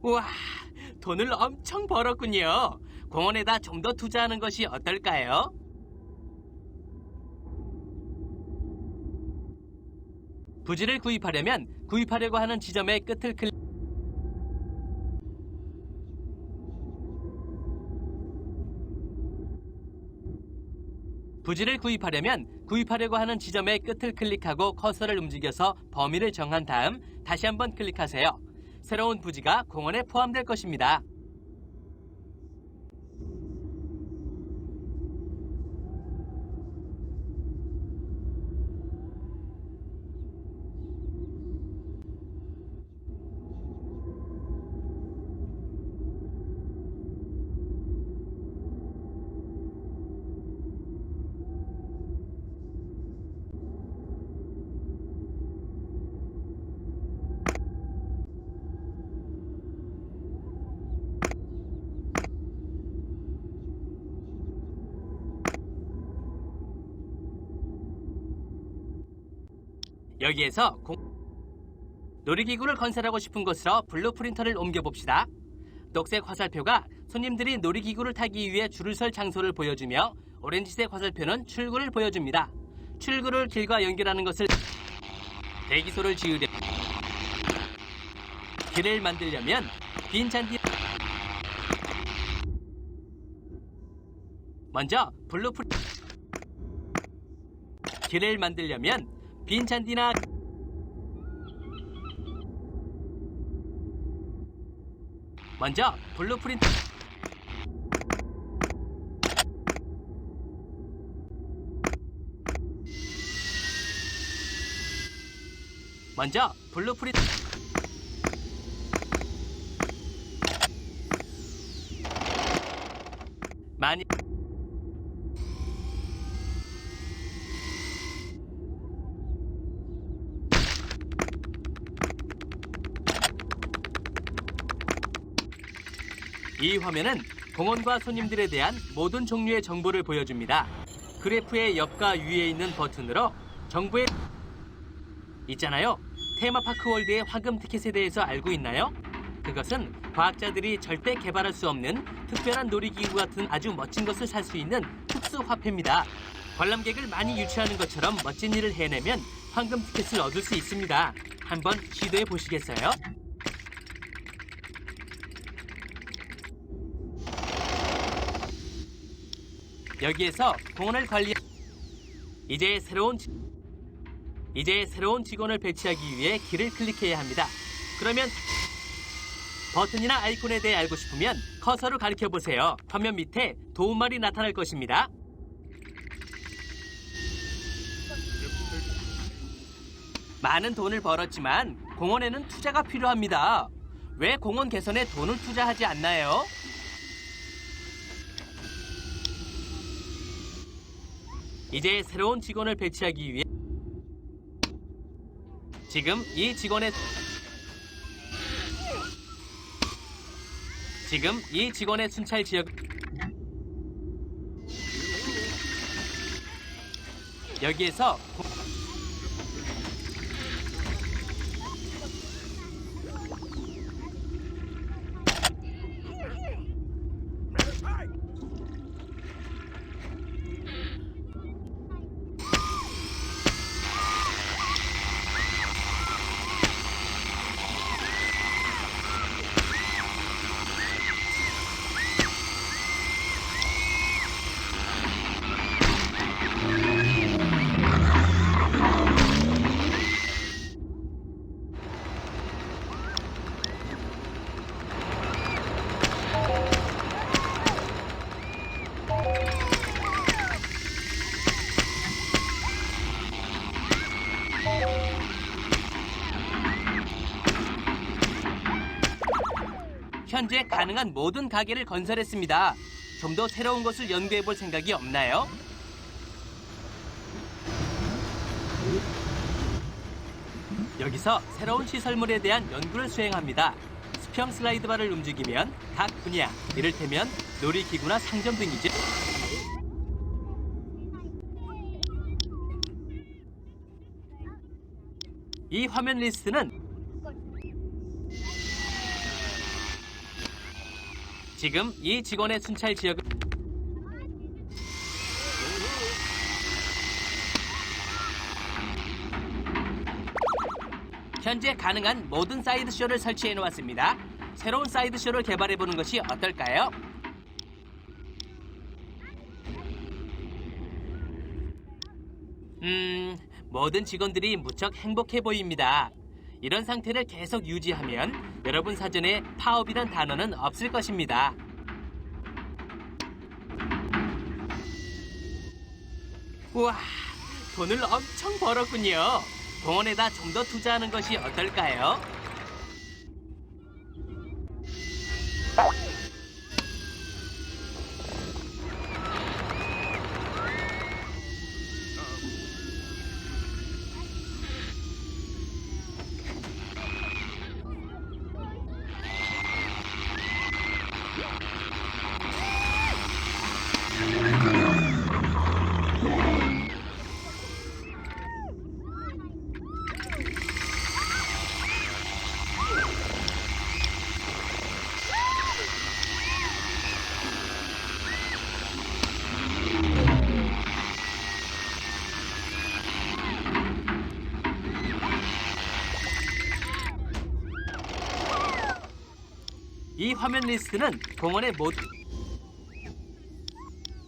우와, 돈을 엄청 벌었군요. 공원에다 좀 더 투자하는 것이 어떨까요? 부지를 구입하려면 구입하려고 하는 지점의 끝을 클릭. 부지를 구입하려면 구입하려고 하는 지점의 끝을 클릭하고 커서를 움직여서 범위를 정한 다음 다시 한번 클릭하세요. 새로운 부지가 공원에 포함될 것입니다. 여기에서 놀이기구를 건설하고 싶은 곳으로 블루프린터를 옮겨봅시다. 녹색 화살표가 손님들이 놀이기구를 타기 위해 줄을 설 장소를 보여주며 오렌지색 화살표는 출구를 보여줍니다. 출구를 길과 연결하는 것을 대기소를 지으려 길을 만들려면 빈 잔디 먼저 길을 만들려면 빈 잔디나 먼저 블루프린트 먼저 블루프린트 많이 이 화면은 공원과 손님들에 대한 모든 종류의 정보를 보여줍니다. 그래프의 옆과 위에 있는 버튼으로 정보에 있잖아요. 테마파크 월드의 화금 티켓에 대해서 알고 있나요? 그것은 과학자들이 절대 개발할 수 없는 특별한 놀이기구 같은 아주 멋진 것을 살 수 있는 특수 화폐입니다. 관람객을 많이 유치하는 것처럼 멋진 일을 해내면 황금 티켓을 얻을 수 있습니다. 한번 시도해 보시겠어요? 여기에서 공원을 이제 새로운 직원을 배치하기 위해 길을 클릭해야 합니다. 그러면 버튼이나 아이콘에 대해 알고 싶으면 커서로 가리켜 보세요. 화면 밑에 도움말이 나타날 것입니다. 많은 돈을 벌었지만 공원에는 투자가 필요합니다. 왜 공원 개선에 돈을 투자하지 않나요? 이제 새로운 직원을 배치하기 위해 지금 이 직원의 순찰 지역 여기에서 현재 가능한 모든 가게를 건설했습니다. 좀 더 새로운 것을 연구해 볼 생각이 없나요? 여기서 새로운 시설물에 대한 연구를 수행합니다. 수평 슬라이드 바를 움직이면 각 분야, 이를테면 놀이기구나 상점 등이죠. 이 화면 리스트는 지금 이 직원의 순찰 지역은 현재 가능한 모든 사이드쇼를 설치해 놓았습니다. 새로운 사이드쇼를 개발해 보는 것이 어떨까요? 모든 직원들이 무척 행복해 보입니다. 이런 상태를 계속 유지하면 여러분 사전에 파업이란 단어는 없을 것입니다. 우와, 돈을 엄청 벌었군요. 공원에다 좀 더 투자하는 것이 어떨까요?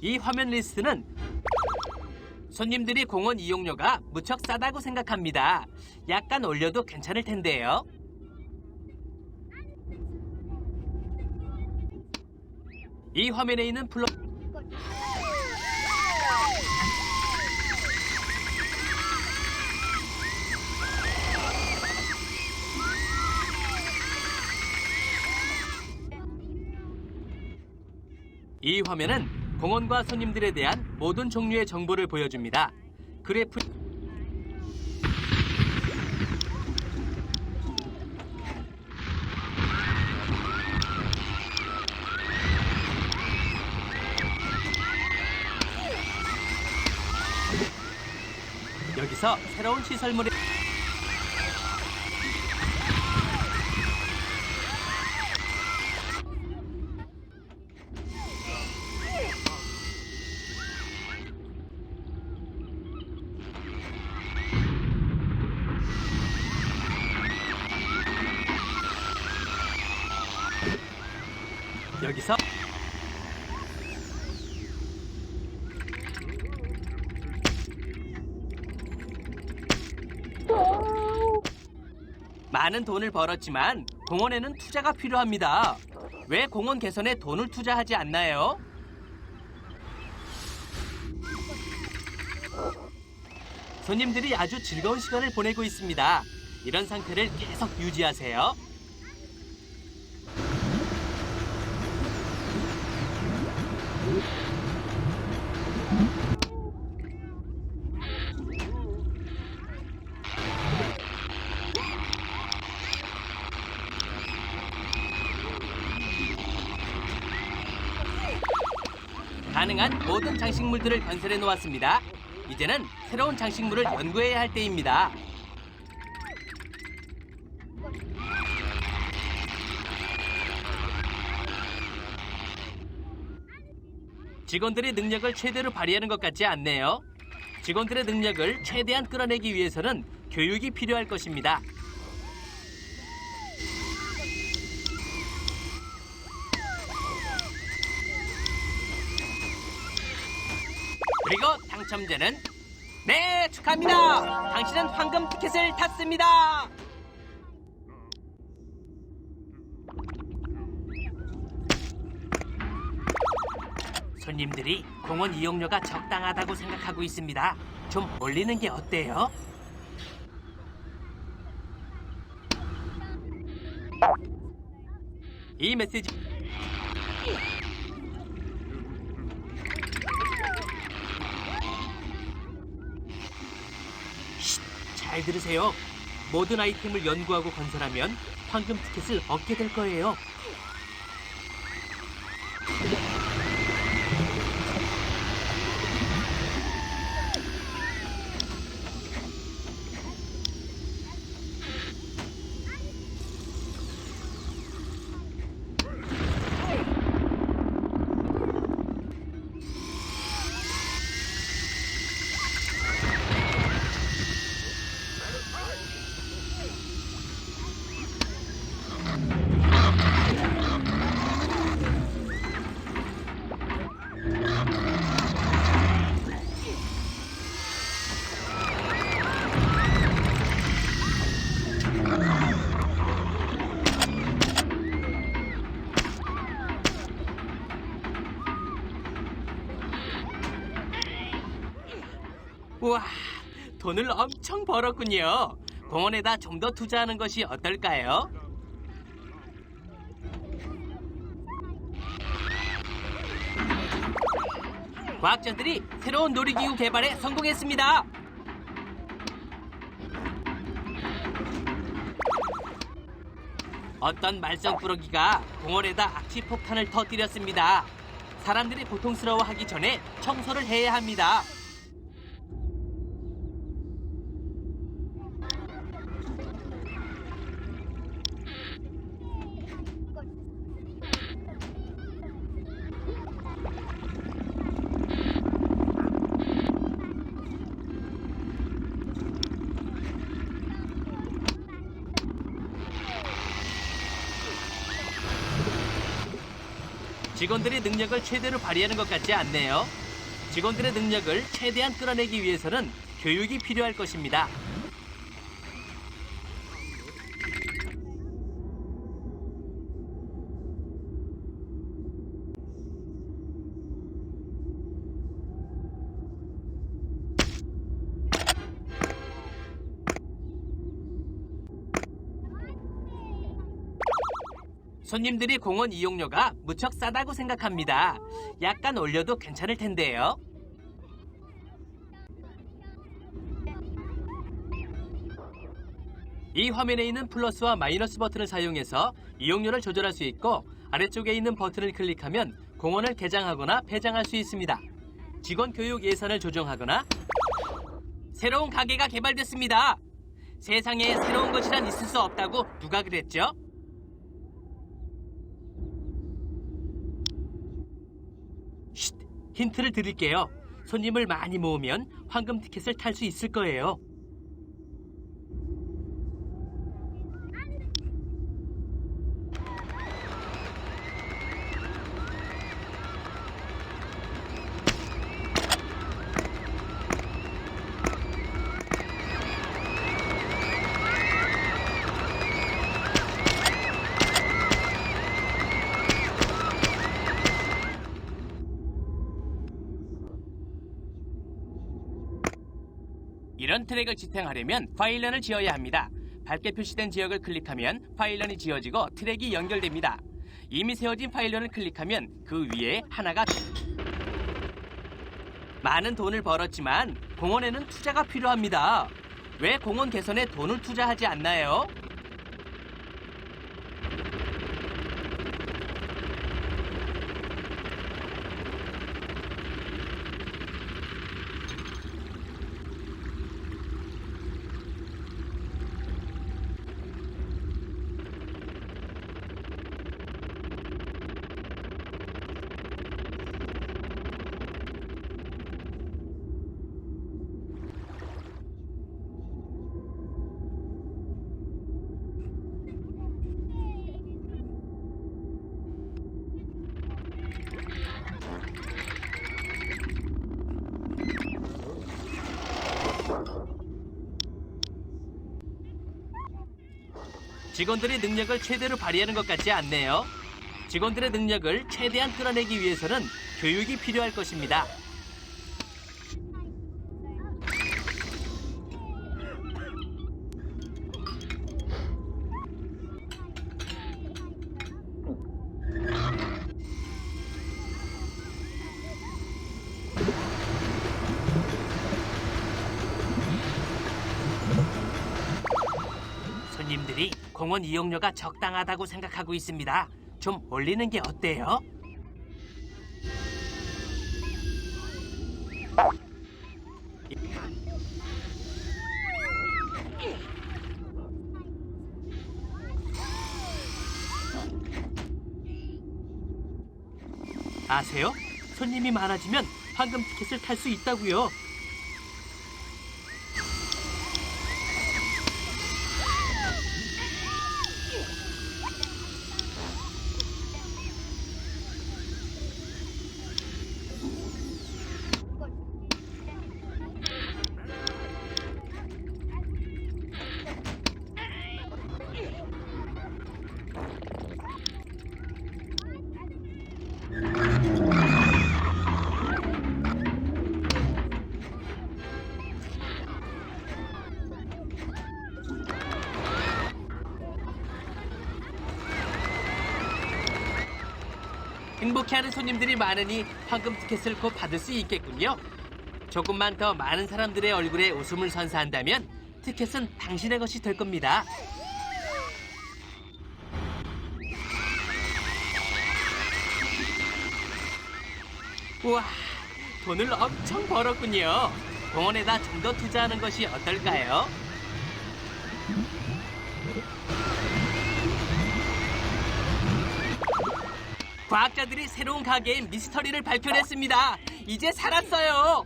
이 화면 리스트는 손님들이 공원 이용료가 무척 싸다고 생각합니다. 약간 올려도 괜찮을 텐데요. 이 화면에 있는 이 화면은 공원과 손님들에 대한 모든 종류의 정보를 보여줍니다. 그래프 여기서 새로운 시설물이 여기서 많은 돈을 벌었지만 공원에는 투자가 필요합니다. 왜 공원 개선에 돈을 투자하지 않나요? 손님들이 아주 즐거운 시간을 보내고 있습니다. 이런 상태를 계속 유지하세요. 가능한 모든 장식물들을 건설해 놓았습니다. 이제는 새로운 장식물을 연구해야 할 때입니다. 직원들의 능력을 최대로 발휘하는 것 같지 않네요. 직원들의 능력을 최대한 끌어내기 위해서는 교육이 필요할 것입니다. 그리고 당첨자는 네, 축하합니다. 당신은 황금 티켓을 탔습니다. 손님들이 공원 이용료가 적당하다고 생각하고 있습니다. 좀 올리는 게 어때요? 이 메시지 잘 들으세요. 모든 아이템을 연구하고 건설하면 황금 티켓을 얻게 될 거예요. 우와, 돈을 엄청 벌었군요. 공원에다 좀 더 투자하는 것이 어떨까요? 과학자들이 새로운 놀이기구 개발에 성공했습니다. 어떤 말썽꾸러기가 공원에다 악취 폭탄을 터뜨렸습니다. 사람들이 고통스러워하기 전에 청소를 해야 합니다. 직원들의 능력을 최대로 발휘하는 것 같지 않네요. 직원들의 능력을 최대한 끌어내기 위해서는 교육이 필요할 것입니다. 손님들이 공원 이용료가 무척 싸다고 생각합니다. 약간 올려도 괜찮을 텐데요. 이 화면에 있는 플러스와 마이너스 버튼을 사용해서 이용료를 조절할 수 있고, 아래쪽에 있는 버튼을 클릭하면 공원을 개장하거나 폐장할 수 있습니다. 직원 교육 예산을 조정하거나. 새로운 가게가 개발됐습니다. 세상에 새로운 것이란 있을 수 없다고 누가 그랬죠? 쉿, 힌트를 드릴게요. 손님을 많이 모으면 황금 티켓을 탈 수 있을 거예요. 이런 트랙을 지탱하려면 파일런을 지어야 합니다. 밝게 표시된 지역을 클릭하면 파일런이 지어지고 트랙이 연결됩니다. 이미 세워진 파일런을 클릭하면 그 위에 하나가. 많은 돈을 벌었지만 공원에는 투자가 필요합니다. 왜 공원 개선에 돈을 투자하지 않나요? 직원들의 능력을 최대로 발휘하는 것 같지 않네요. 직원들의 능력을 최대한 끌어내기 위해서는 교육이 필요할 것입니다. 손님들이 공원 이용료가 적당하다고 생각하고 있습니다. 좀 올리는 게 어때요? 아세요? 손님이 많아지면 황금 티켓을 탈 수 있다고요. 행복해하는 손님들이 많으니 황금 티켓을 곧 받을 수 있겠군요. 조금만 더 많은 사람들의 얼굴에 웃음을 선사한다면 티켓은 당신의 것이 될 겁니다. 우와, 돈을 엄청 벌었군요. 공원에다 좀 더 투자하는 것이 어떨까요? 과학자들이 새로운 가게의 미스터리를 밝혀냈습니다. 이제 살았어요.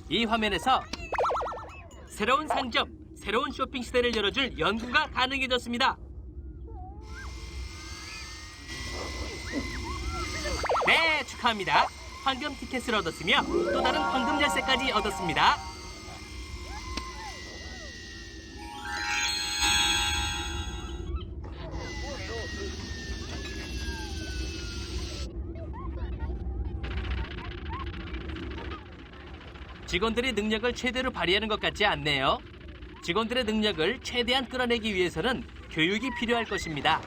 이 화면에서 새로운 상점, 새로운 쇼핑 시대를 열어줄 연구가 가능해졌습니다. 네, 축하합니다. 황금 티켓을 얻었으며 또 다른 황금 열쇠까지 얻었습니다. 직원들의 능력을 최대로 발휘하는 것 같지 않네요. 직원들의 능력을 최대한 끌어내기 위해서는 교육이 필요할 것입니다.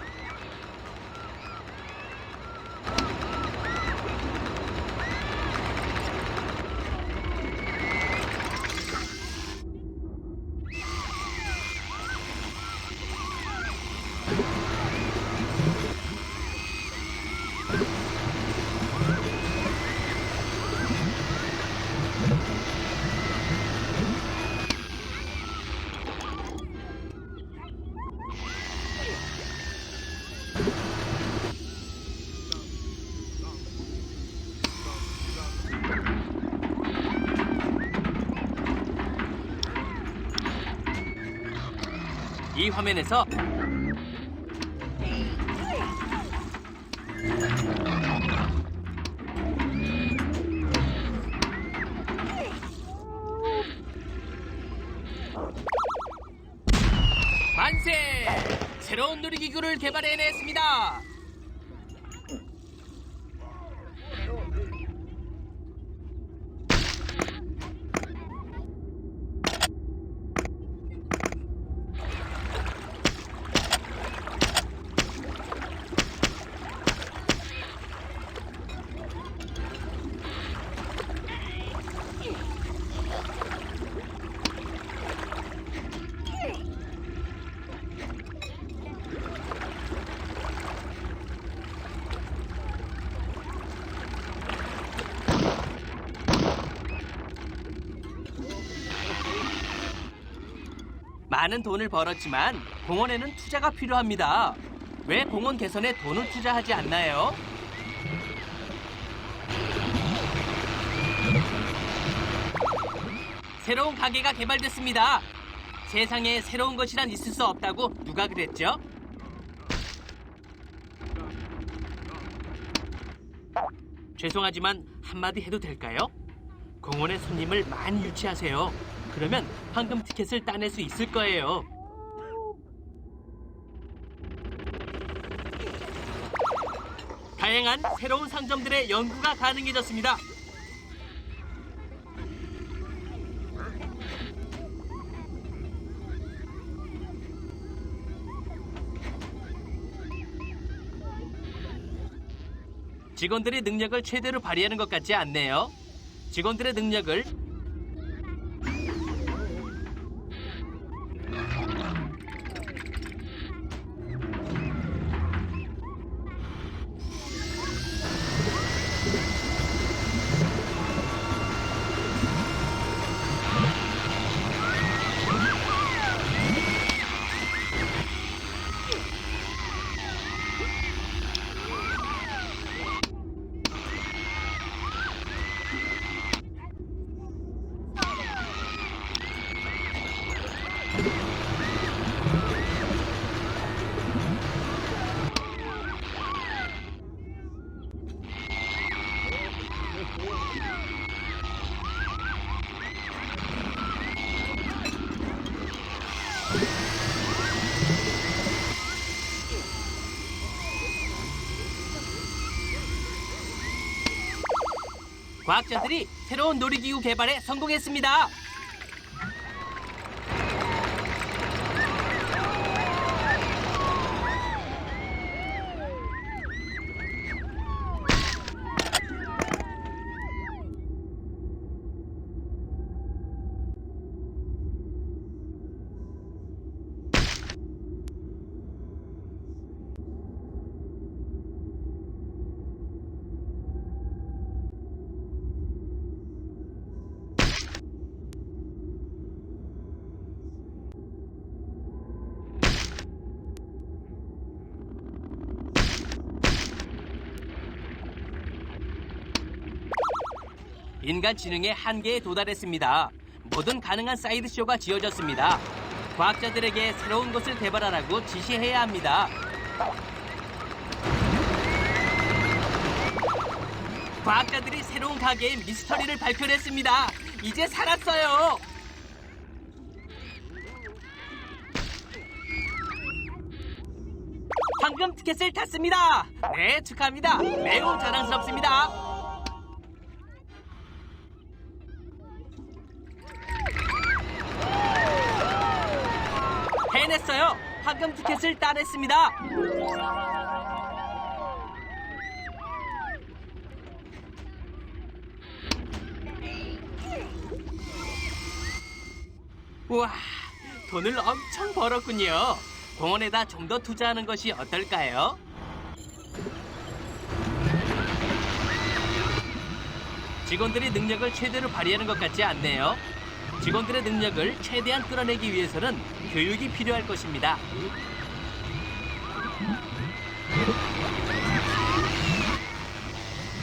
이 화면에서 만세! 새로운 놀이기구를 개발해냈습니다. 많은 돈을 벌었지만 공원에는 투자가 필요합니다. 왜 공원 개선에 돈을 투자하지 않나요? 새로운 가게가 개발됐습니다. 세상에 새로운 것이란 있을 수 없다고 누가 그랬죠? 죄송하지만 한마디 해도 될까요? 공원에 손님을 많이 유치하세요. 그러면 황금 티켓을 따낼 수 있을 거예요. 다양한 새로운 상점들의 연구가 가능해졌습니다. 직원들의 능력을 최대로 발휘하는 것 같지 않네요. 직원들의 능력을 과학자들이 새로운 놀이기구 개발에 성공했습니다. 인간 지능의 한계에 도달했습니다. 모든 가능한 사이드쇼가 지어졌습니다. 과학자들에게 새로운 것을 개발하라고 지시해야 합니다. 과학자들이 새로운 가게의 미스터리를 발표했습니다. 이제 살았어요. 황금 티켓을 탔습니다. 네, 축하합니다. 매우 자랑스럽습니다. 해냈어요. 황금 티켓을 따냈습니다. 우와, 돈을 엄청 벌었군요. 공원에다 좀 더 투자하는 것이 어떨까요? 직원들이 능력을 최대로 발휘하는 것 같지 않네요. 직원들의 능력을 최대한 끌어내기 위해서는 교육이 필요할 것입니다.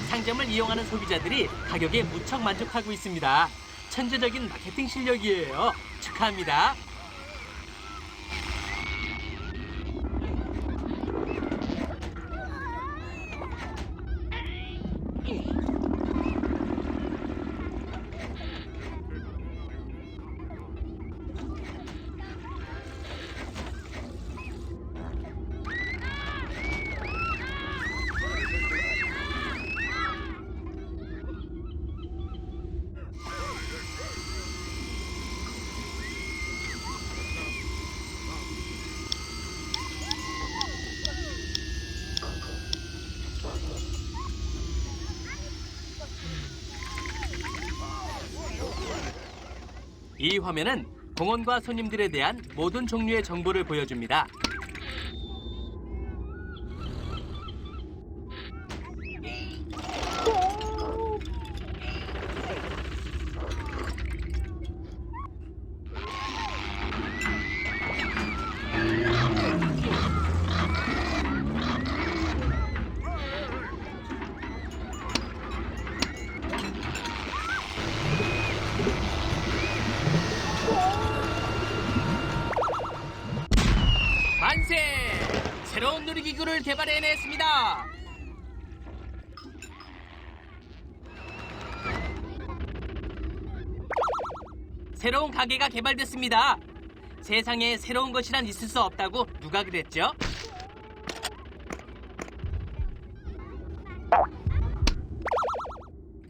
상점을 이용하는 소비자들이 가격에 무척 만족하고 있습니다. 천재적인 마케팅 실력이에요. 축하합니다. 이 화면은 공원과 손님들에 대한 모든 종류의 정보를 보여줍니다. 만세! 새로운 놀이기구를 개발해냈습니다. 새로운 가게가 개발됐습니다. 세상에 새로운 것이란 있을 수 없다고 누가 그랬죠?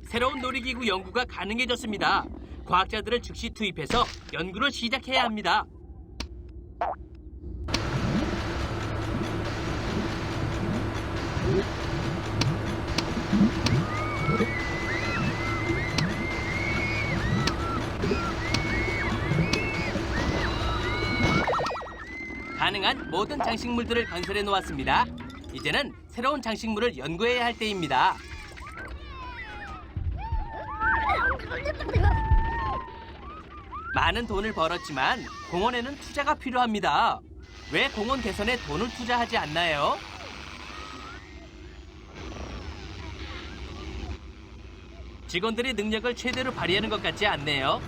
새로운 놀이기구 연구가 가능해졌습니다. 과학자들을 즉시 투입해서 연구를 시작해야 합니다. 가능한 모든 장식물들을 건설해 놓았습니다. 이제는 새로운 장식물을 연구해야 할 때입니다. 많은 돈을 벌었지만 공원에는 투자가 필요합니다. 왜 공원 개선에 돈을 투자하지 않나요? 직원들이 능력을 최대로 발휘하는 것 같지 않네요.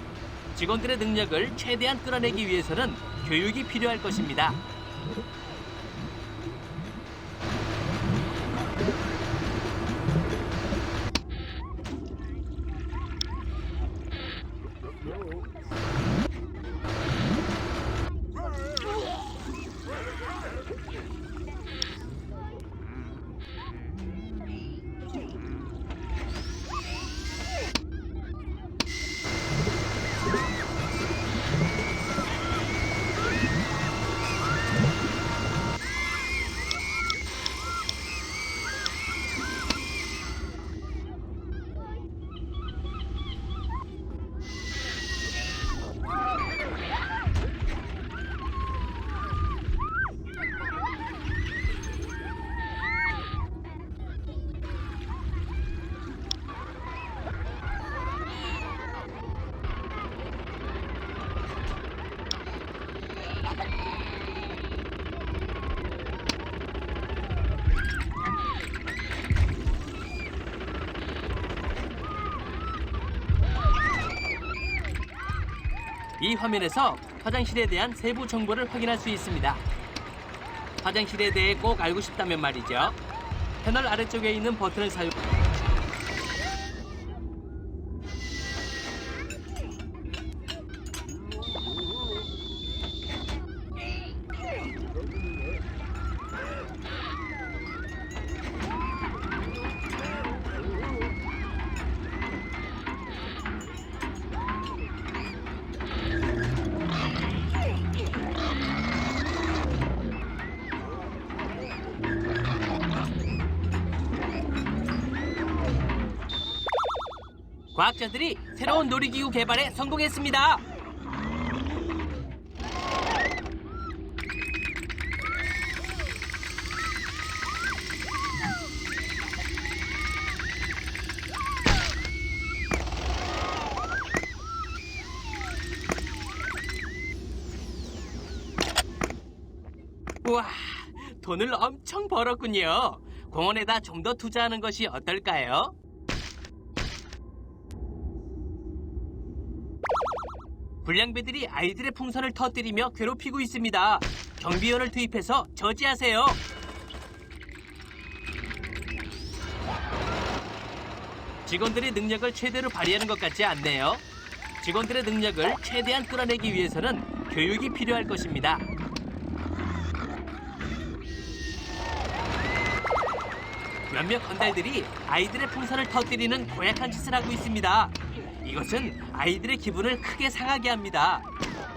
직원들의 능력을 최대한 끌어내기 위해서는 교육이 필요할 것입니다. 이 화면에서 화장실에 대한 세부 정보를 확인할 수 있습니다. 화장실에 대해 꼭 알고 싶다면 말이죠. 패널 아래쪽에 있는 버튼을 사용. 과학자들이 새로운 놀이기구 개발에 성공했습니다. 우와, 돈을 엄청 벌었군요. 공원에다 좀 더 투자하는 것이 어떨까요? 불량배들이 아이들의 풍선을 터뜨리며 괴롭히고 있습니다. 경비원을 투입해서 저지하세요. 직원들의 능력을 최대로 발휘하는 것 같지 않네요. 직원들의 능력을 최대한 끌어내기 위해서는 교육이 필요할 것입니다. 몇몇 건달들이 아이들의 풍선을 터뜨리는 고약한 짓을 하고 있습니다. 이것은 아이들의 기분을 크게 상하게 합니다.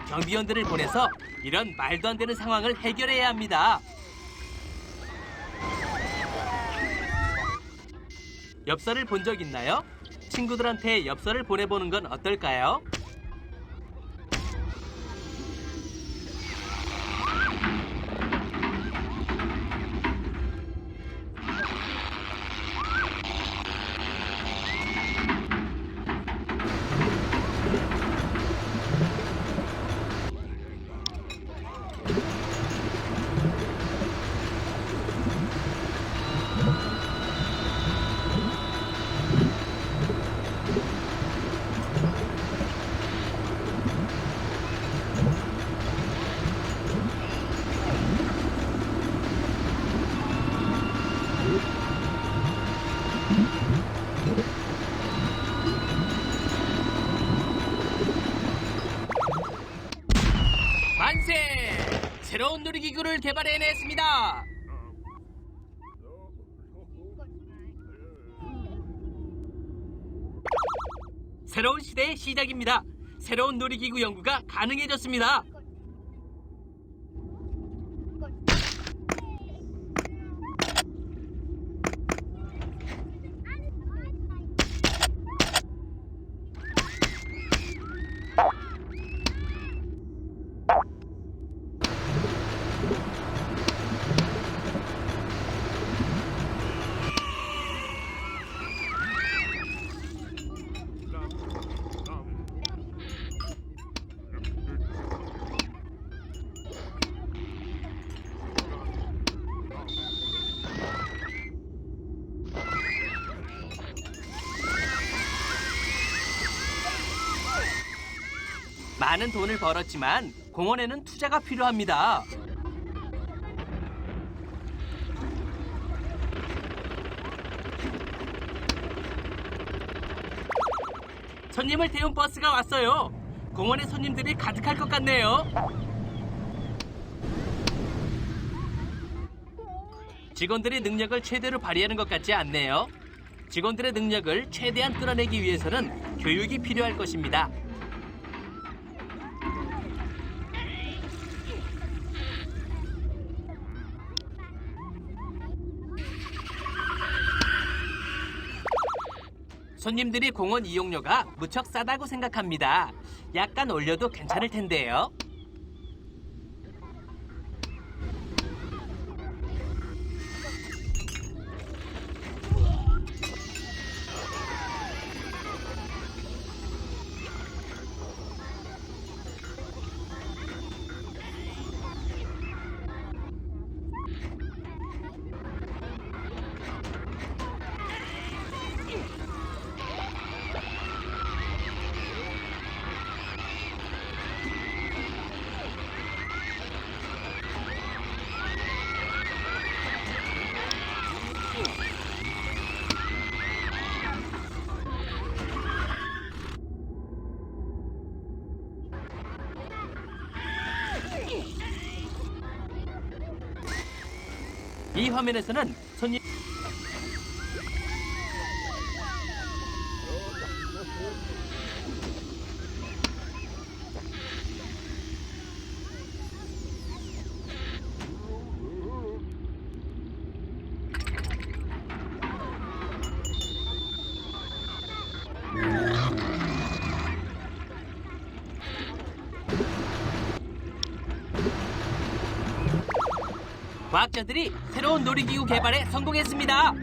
경비원들을 보내서 이런 말도 안 되는 상황을 해결해야 합니다. 엽서를 본 적 있나요? 친구들한테 엽서를 보내보는 건 어떨까요? 만세! 새로운 놀이기구를 개발해냈습니다. 새로운 시대의 시작입니다. 새로운 놀이기구 연구가 가능해졌습니다. 많은 돈을 벌었지만 공원에는 투자가 필요합니다. 손님을 태운 버스가 왔어요. 공원에 손님들이 가득할 것 같네요. 직원들의 능력을 최대로 발휘하는 것 같지 않네요. 직원들의 능력을 최대한 끌어내기 위해서는 교육이 필요할 것입니다. 손님들이 공원 이용료가 무척 싸다고 생각합니다. 약간 올려도 괜찮을 텐데요. 이 화면에서는 손님 과학자들이 새로운 놀이기구 개발에 성공했습니다.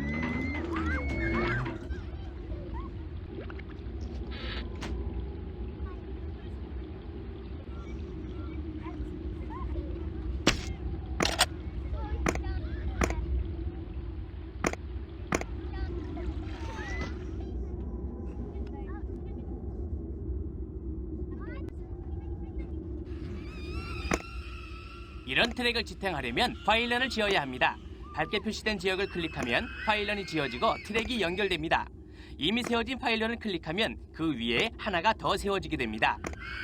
이런 트랙을 지탱하려면 파일런을 지어야 합니다. 밝게 표시된 지역을 클릭하면 파일런이 지어지고 트랙이 연결됩니다. 이미 세워진 파일런을 클릭하면 그 위에 하나가 더 세워지게 됩니다.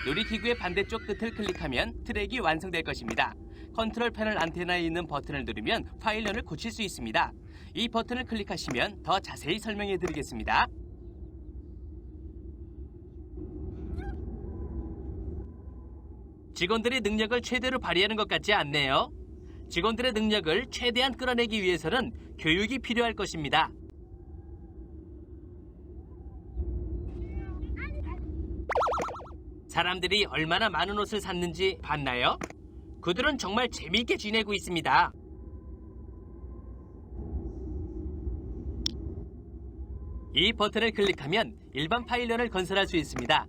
놀이기구의 반대쪽 끝을 클릭하면 트랙이 완성될 것입니다. 컨트롤 패널 안테나에 있는 버튼을 누르면 파일런을 고칠 수 있습니다. 이 버튼을 클릭하시면 더 자세히 설명해 드리겠습니다. 직원들의 능력을 최대로 발휘하는 것 같지 않네요. 직원들의 능력을 최대한 끌어내기 위해서는 교육이 필요할 것입니다. 사람들이 얼마나 많은 옷을 샀는지 봤나요? 그들은 정말 재미있게 지내고 있습니다. 이 버튼을 클릭하면 일반 파일런을 건설할 수 있습니다.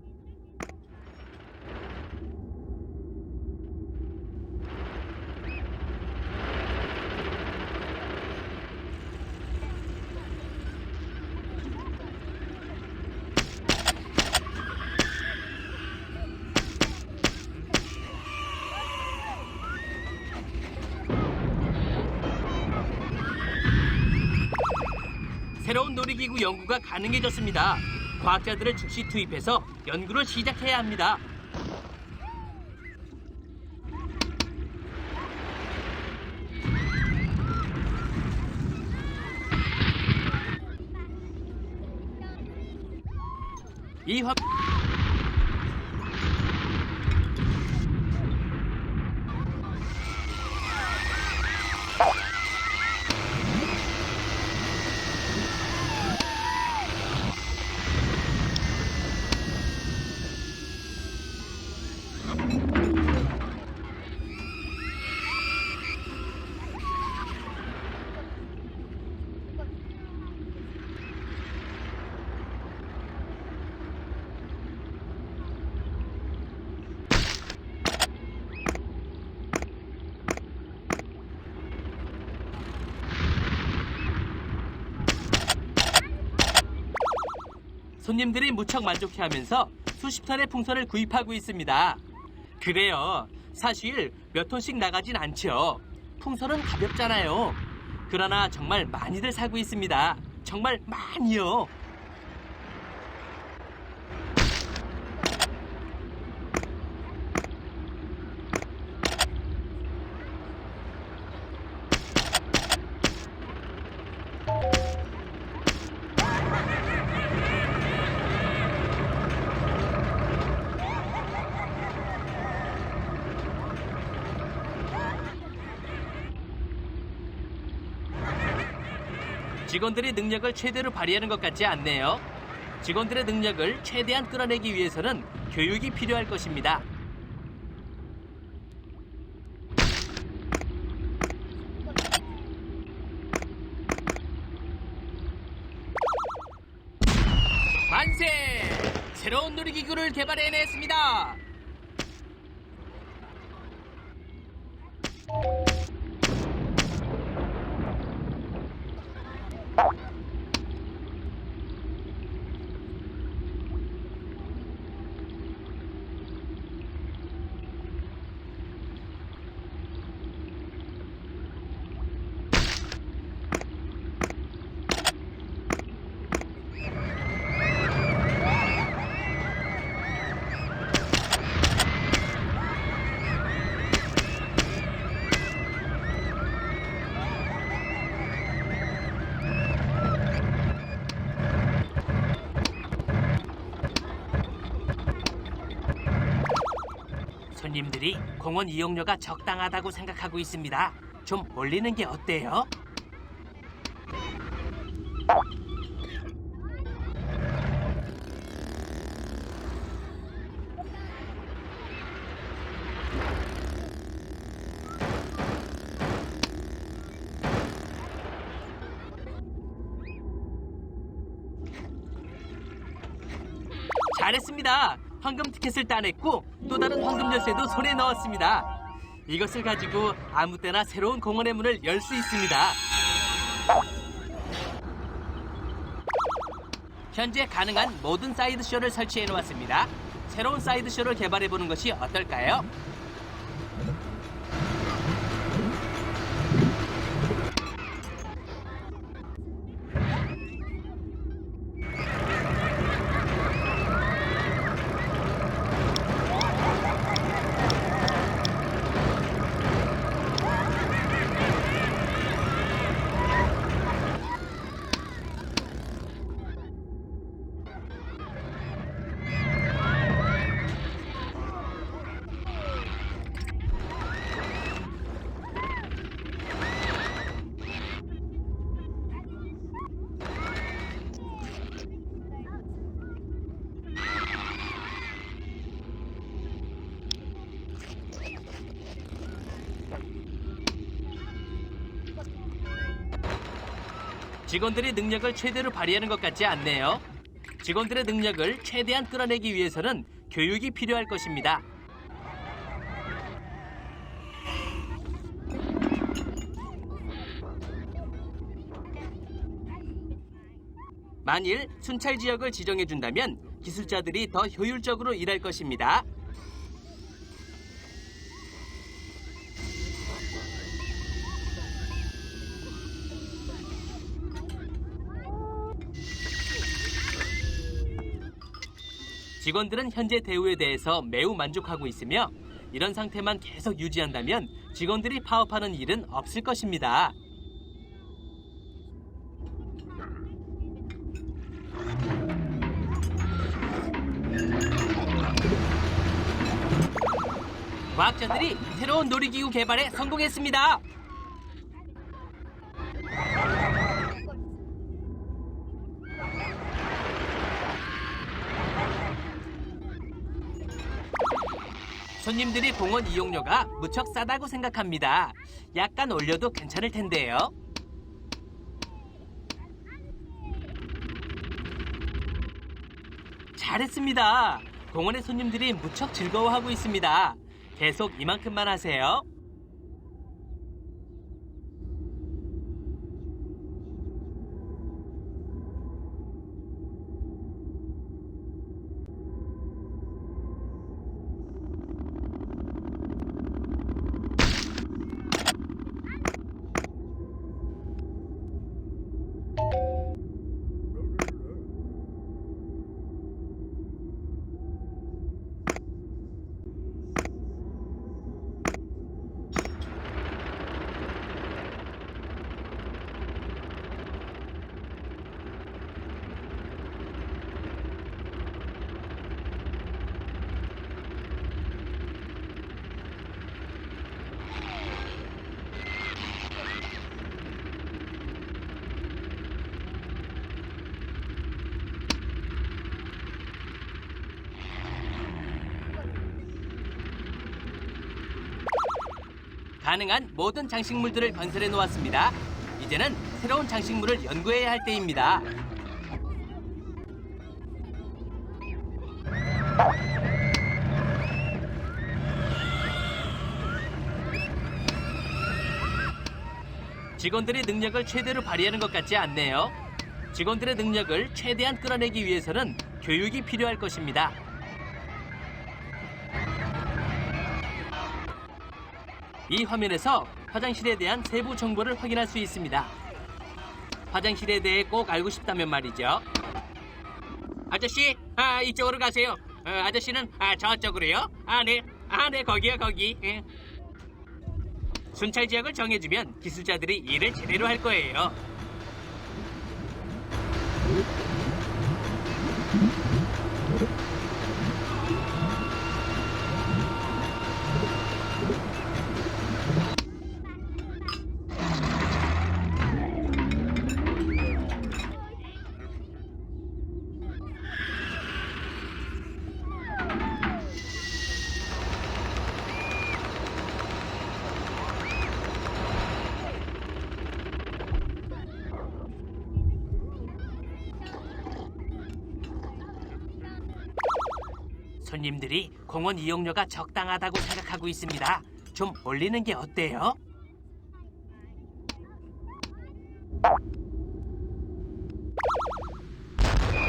새로운 놀이기구 연구가 가능해졌습니다. 과학자들을 즉시 투입해서 연구를 시작해야 합니다. 이 화 손님들이 무척 만족해하면서 수십 톤의 풍선을 구입하고 있습니다. 그래요. 사실 몇 톤씩 나가진 않죠. 풍선은 가볍잖아요. 그러나 정말 많이들 사고 있습니다. 정말 많이요. 직원들의 능력을 최대로 발휘하는 것 같지 않네요. 직원들의 능력을 최대한 끌어내기 위해서는 교육이 필요할 것입니다. 만세! 새로운 놀이기구를 개발해냈습니다. 손님들이 공원 이용료가 적당하다고 생각하고 있습니다. 좀 올리는 게 어때요? 잘했습니다. 황금 티켓을 따냈고 또 다른 황금 열쇠도 손에 넣었습니다. 이것을 가지고 아무 때나 새로운 공원의 문을 열 수 있습니다. 현재 가능한 모든 사이드쇼를 설치해 놓았습니다. 새로운 사이드쇼를 개발해 보는 것이 어떨까요? 직원들이 능력을 최대로 발휘하는 것 같지 않네요. 직원들의 능력을 최대한 끌어내기 위해서는 교육이 필요할 것입니다. 만일 순찰 지역을 지정해준다면 기술자들이 더 효율적으로 일할 것입니다. 직원들은 현재 대우에 대해서 매우 만족하고 있으며 이런 상태만 계속 유지한다면 직원들이 파업하는 일은 없을 것입니다. 과학자들이 새로운 놀이기구 개발에 성공했습니다. 손님들이 공원 이용료가 무척 싸다고 생각합니다. 약간 올려도 괜찮을 텐데요. 잘했습니다. 공원의 손님들이 무척 즐거워하고 있습니다. 계속 이만큼만 하세요. 가능한 모든 장식물들을 건설해 놓았습니다. 이제는 새로운 장식물을 연구해야 할 때입니다. 직원들이 능력을 최대로 발휘하는 것 같지 않네요. 직원들의 능력을 최대한 끌어내기 위해서는 교육이 필요할 것입니다. 이 화면에서 화장실에 대한 세부 정보를 확인할 수 있습니다. 화장실에 대해 꼭 알고 싶다면 말이죠. 아저씨, 이쪽으로 가세요. 아저씨는 저쪽으로요. 네, 거기요, 거기. 순찰 지역을 정해주면 기술자들이 일을 제대로 할 거예요. 손님들이 공원 이용료가 적당하다고 생각하고 있습니다. 좀 올리는 게 어때요?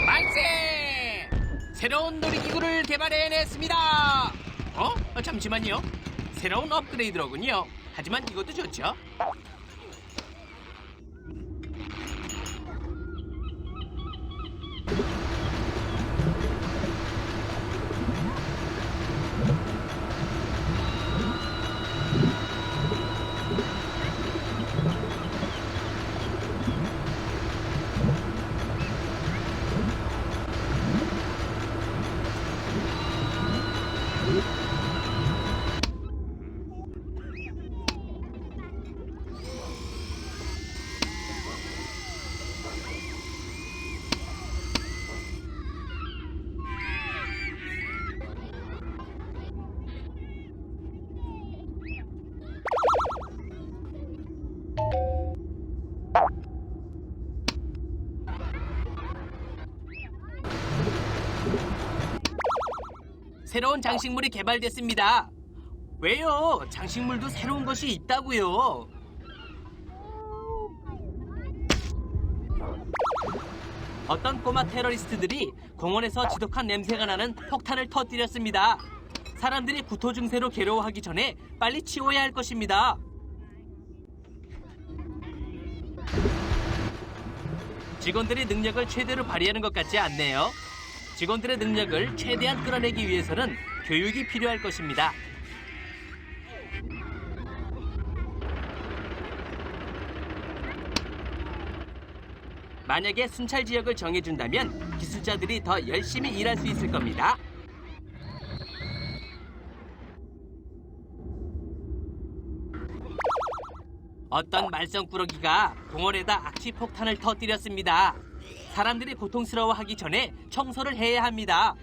만세! 새로운 놀이기구를 개발해냈습니다. 잠시만요. 새로운 업그레이드로군요. 하지만 이것도 좋죠. 새로운 장식물이 개발됐습니다. 왜요? 장식물도 새로운 것이 있다고요. 어떤 꼬마 테러리스트들이 공원에서 지독한 냄새가 나는 폭탄을 터뜨렸습니다. 사람들이 구토 증세로 괴로워하기 전에 빨리 치워야 할 것입니다. 직원들의 능력을 최대로 발휘하는 것 같지 않네요. 직원들의 능력을 최대한 끌어내기 위해서는 교육이 필요할 것입니다. 만약에 순찰 지역을 정해준다면 기술자들이 더 열심히 일할 수 있을 겁니다. 어떤 말썽꾸러기가 공원에다 악취 폭탄을 터뜨렸습니다. 사람들이 고통스러워하기 전에 청소를 해야 합니다.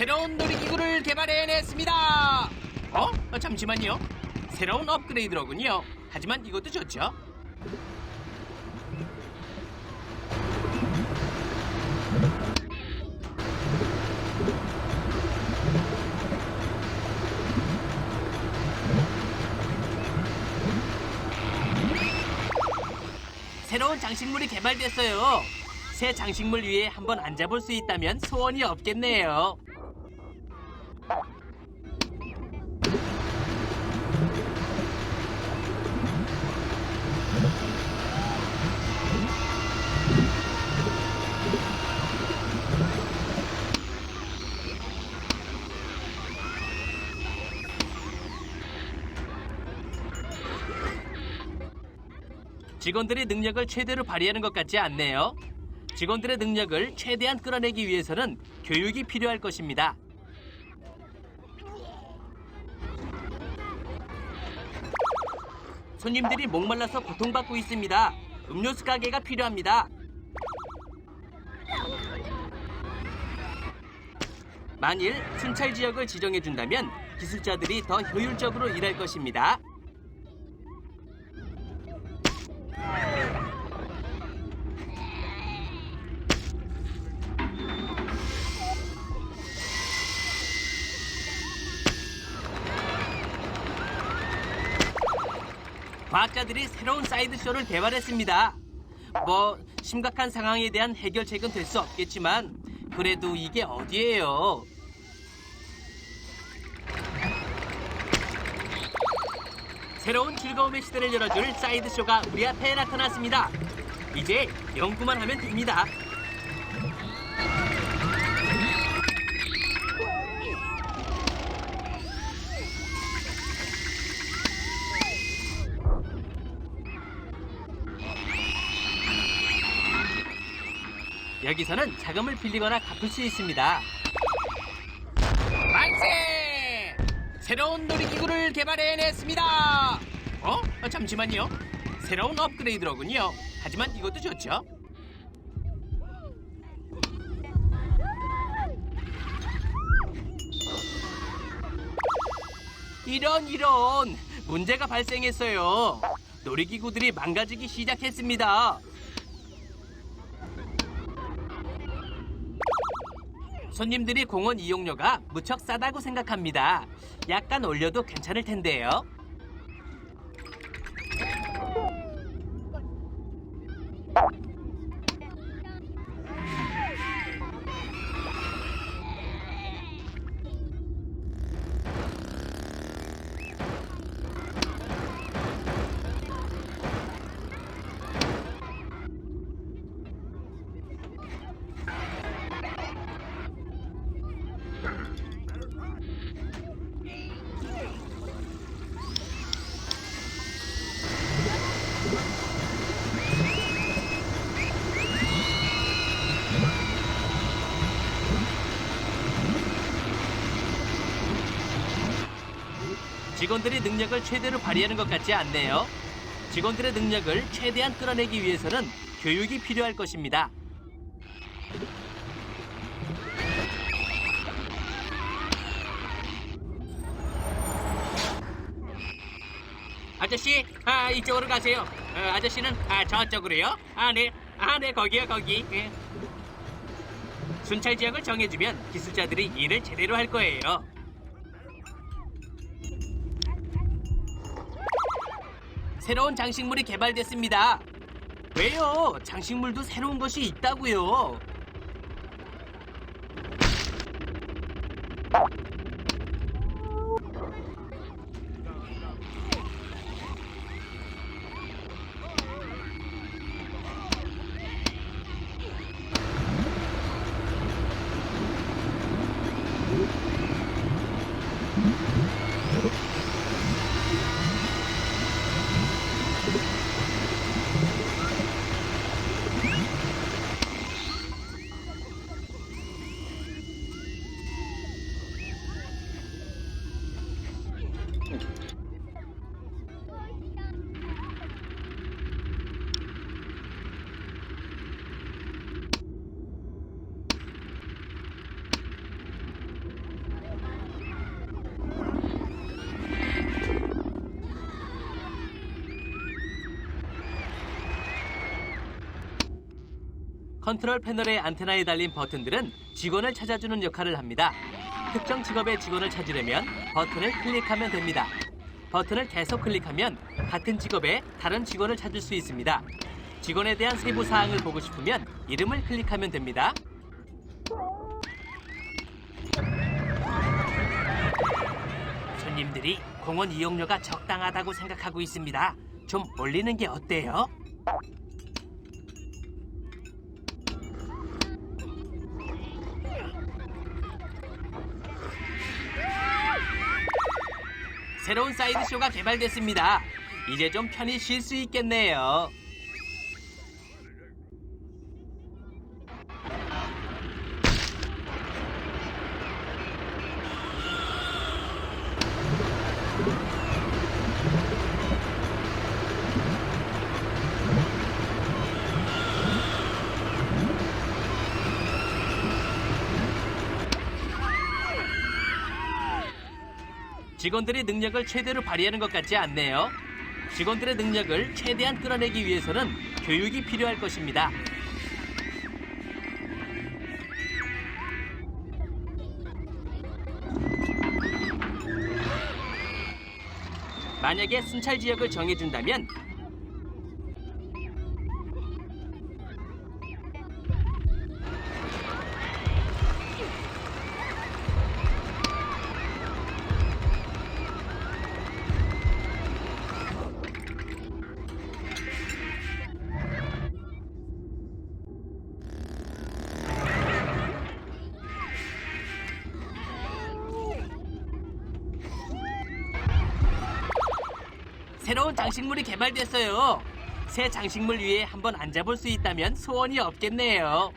새로운 놀이기구를 개발해냈습니다. 잠시만요. 새로운 업그레이드로군요. 하지만 이것도 좋죠. 새로운 장식물이 개발됐어요. 새 장식물 위에 한번 앉아볼 수 있다면 소원이 없겠네요. 직원들의 능력을 최대로 발휘하는 것 같지 않네요. 직원들의 능력을 최대한 끌어내기 위해서는 교육이 필요할 것입니다. 손님들이 목말라서 고통받고 있습니다. 음료수 가게가 필요합니다. 만일 순찰 지역을 지정해준다면 기술자들이 더 효율적으로 일할 것입니다. 과학자들이 새로운 사이드쇼를 개발했습니다. 뭐 심각한 상황에 대한 해결책은 될 수 없겠지만 그래도 이게 어디예요? 새로운 즐거움의 시대를 열어줄 사이드쇼가 우리 앞에 나타났습니다. 이제 연구만 하면 됩니다. 여기서는 자금을 빌리거나 갚을 수 있습니다. 만세! 새로운 놀이기구를 개발해냈습니다. 잠시만요. 새로운 업그레이드로군요. 하지만 이것도 좋죠. 이런 문제가 발생했어요. 놀이기구들이 망가지기 시작했습니다. 손님들이 공원 이용료가 무척 싸다고 생각합니다. 약간 올려도 괜찮을 텐데요. 직원들이 능력을 최대로 발휘하는 것 같지 않네요. 직원들의 능력을 최대한 끌어내기 위해서는 교육이 필요할 것입니다. 아저씨, 이쪽으로 가세요. 아저씨는 저쪽으로요. 네, 거기요, 거기. 예. 순찰 지역을 정해주면 기술자들이 일을 제대로 할 거예요. 새로운 장식물이 개발됐습니다. 왜요? 장식물도 새로운 것이 있다고요. 컨트롤 패널의 안테나에 달린 버튼들은 직원을 찾아주는 역할을 합니다. 특정 직업의 직원을 찾으려면 버튼을 클릭하면 됩니다. 버튼을 계속 클릭하면 같은 직업의 다른 직원을 찾을 수 있습니다. 직원에 대한 세부 사항을 보고 싶으면 이름을 클릭하면 됩니다. 손님들이 공원 이용료가 적당하다고 생각하고 있습니다. 좀 올리는 게 어때요? 새로운 사이드쇼가 개발됐습니다. 이제 좀 편히 쉴 수 있겠네요. 직원들이 능력을 최대로 발휘하는 것 같지 않네요. 직원들의 능력을 최대한 끌어내기 위해서는 교육이 필요할 것입니다. 만약에 순찰 지역을 정해준다면 새로운 장식물이 개발됐어요. 새 장식물 위에 한번 앉아볼 수 있다면 소원이 없겠네요.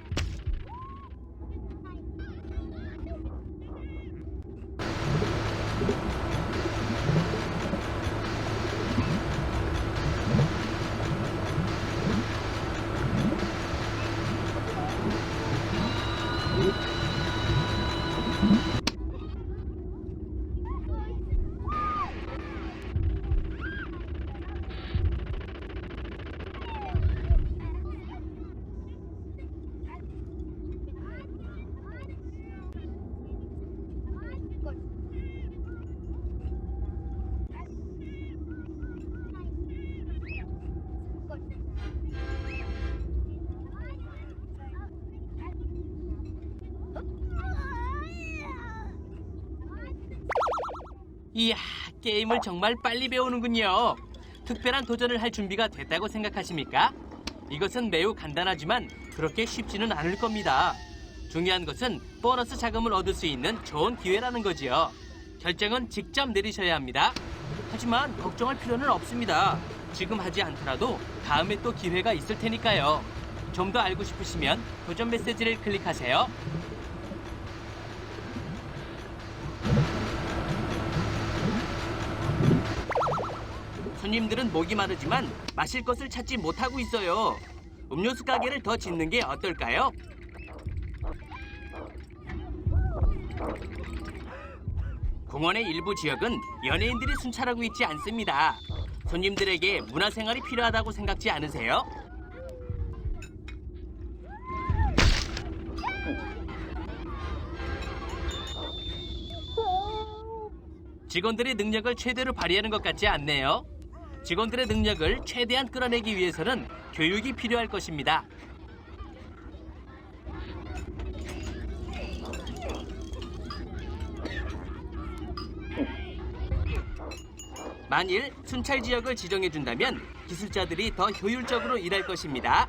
이야, 게임을 정말 빨리 배우는군요. 특별한 도전을 할 준비가 됐다고 생각하십니까? 이것은 매우 간단하지만 그렇게 쉽지는 않을 겁니다. 중요한 것은 보너스 자금을 얻을 수 있는 좋은 기회라는 거지요. 결정은 직접 내리셔야 합니다. 하지만 걱정할 필요는 없습니다. 지금 하지 않더라도 다음에 또 기회가 있을 테니까요. 좀 더 알고 싶으시면 도전 메시지를 클릭하세요. 손님들은 목이 마르지만 마실 것을 찾지 못하고 있어요. 음료수 가게를 더 짓는 게 어떨까요? 공원의 일부 지역은 연예인들이 순찰하고 있지 않습니다. 손님들에게 문화생활이 필요하다고 생각지 않으세요? 직원들의 능력을 최대로 발휘하는 것 같지 않네요. 직원들의 능력을 최대한 끌어내기 위해서는 교육이 필요할 것입니다. 만일 순찰 지역을 지정해준다면 기술자들이 더 효율적으로 일할 것입니다.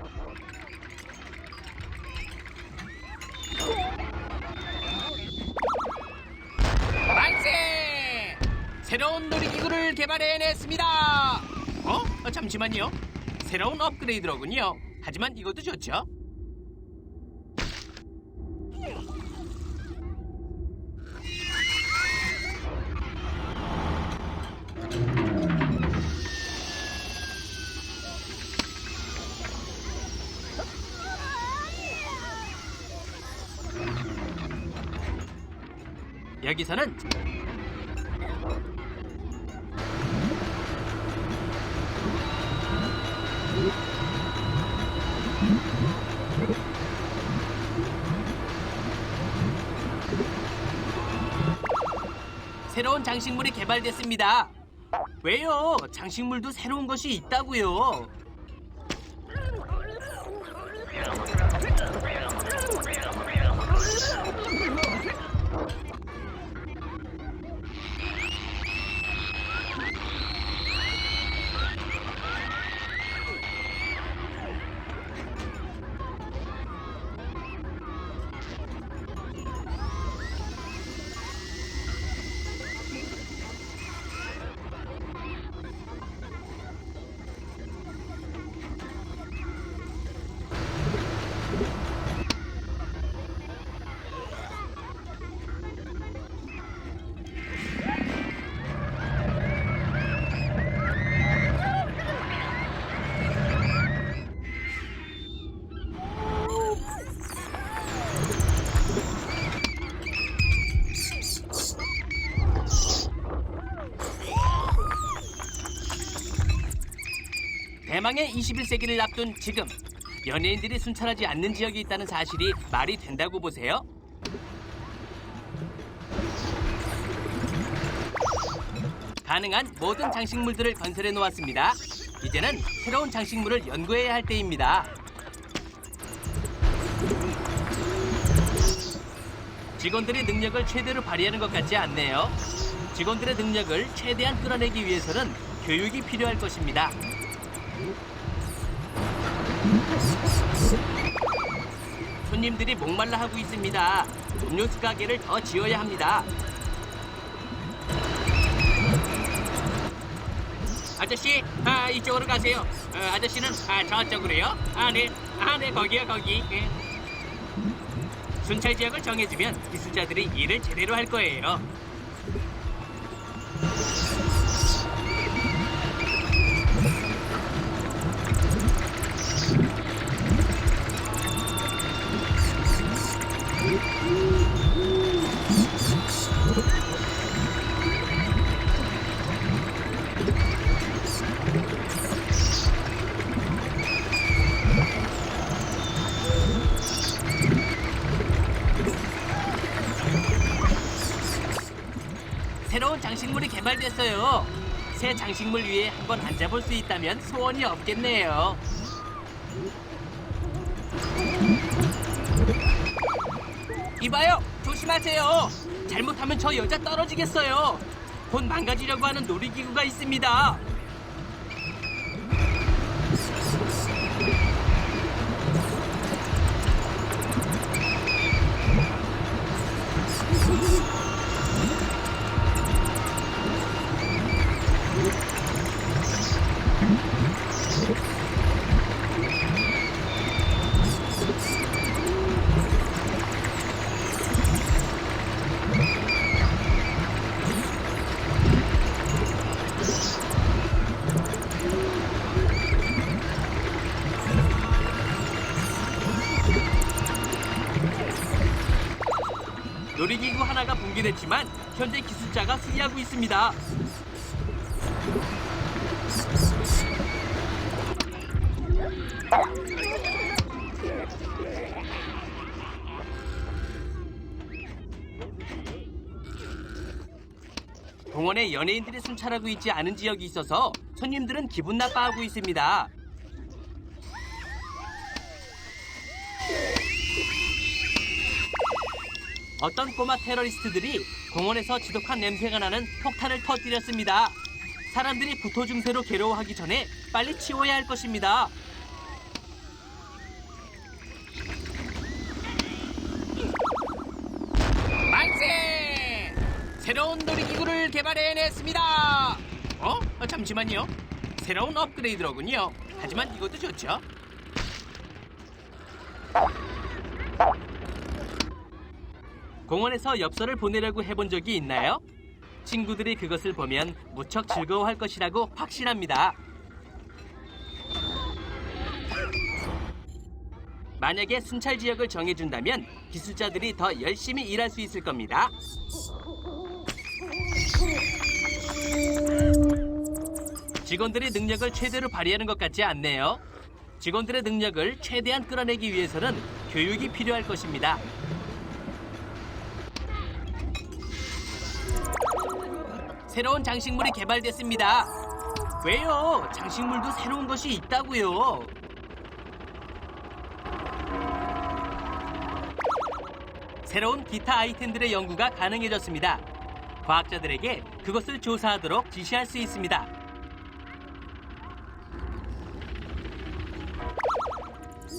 만세! 새로운 놀이기구를 개발해냈습니다. 잠시만요. 새로운 업그레이드로군요. 하지만 이것도 좋죠. 여기서는 새로운 장식물이 개발됐습니다. 왜요? 장식물도 새로운 것이 있다고요. 대망의 21세기를 앞둔 지금 연예인들이 순찰하지 않는 지역이 있다는 사실이 말이 된다고 보세요? 가능한 모든 장식물들을 건설해 놓았습니다. 이제는 새로운 장식물을 연구해야 할 때입니다. 직원들의 능력을 최대로 발휘하는 것 같지 않네요. 직원들의 능력을 최대한 끌어내기 위해서는 교육이 필요할 것입니다. 손님들이 목말라 하고 있습니다. 음료수 가게를 더 지어야 합니다. 아저씨, 이쪽으로 가세요. 아저씨는 저쪽으로요. 네, 거기요, 거기. 예. 순찰 지역을 정해주면 기술자들이 일을 제대로 할 거예요. 새로운 장식물이 개발됐어요. 새 장식물 위에 한번 앉아볼 수 있다면 소원이 없겠네요. 이봐요, 조심하세요. 잘못하면 저 여자 떨어지겠어요. 곧 망가지려고 하는 놀이기구가 있습니다. 놀이기구 하나가 붕괴됐지만 현재 기술자가 수리하고 있습니다. 공원에 연예인들이 순찰하고 있지 않은 지역이 있어서 손님들은 기분 나빠하고 있습니다. 어떤 꼬마 테러리스트들이 공원에서 지독한 냄새가 나는 폭탄을 터뜨렸습니다. 사람들이 구토 증세로 괴로워하기 전에 빨리 치워야 할 것입니다. 만세! 새로운 놀이기구를 개발해냈습니다. 잠시만요. 새로운 업그레이드로군요. 하지만 이것도 좋죠. 공원에서 엽서를 보내려고 해본 적이 있나요? 친구들이 그것을 보면 무척 즐거워할 것이라고 확신합니다. 만약에 순찰 지역을 정해준다면 기술자들이 더 열심히 일할 수 있을 겁니다. 직원들의 능력을 최대로 발휘하는 것 같지 않네요. 직원들의 능력을 최대한 끌어내기 위해서는 교육이 필요할 것입니다. 새로운 장식물이 개발됐습니다. 왜요? 장식물도 새로운 것이 있다고요. 새로운 기타 아이템들의 연구가 가능해졌습니다. 과학자들에게 그것을 조사하도록 지시할 수 있습니다.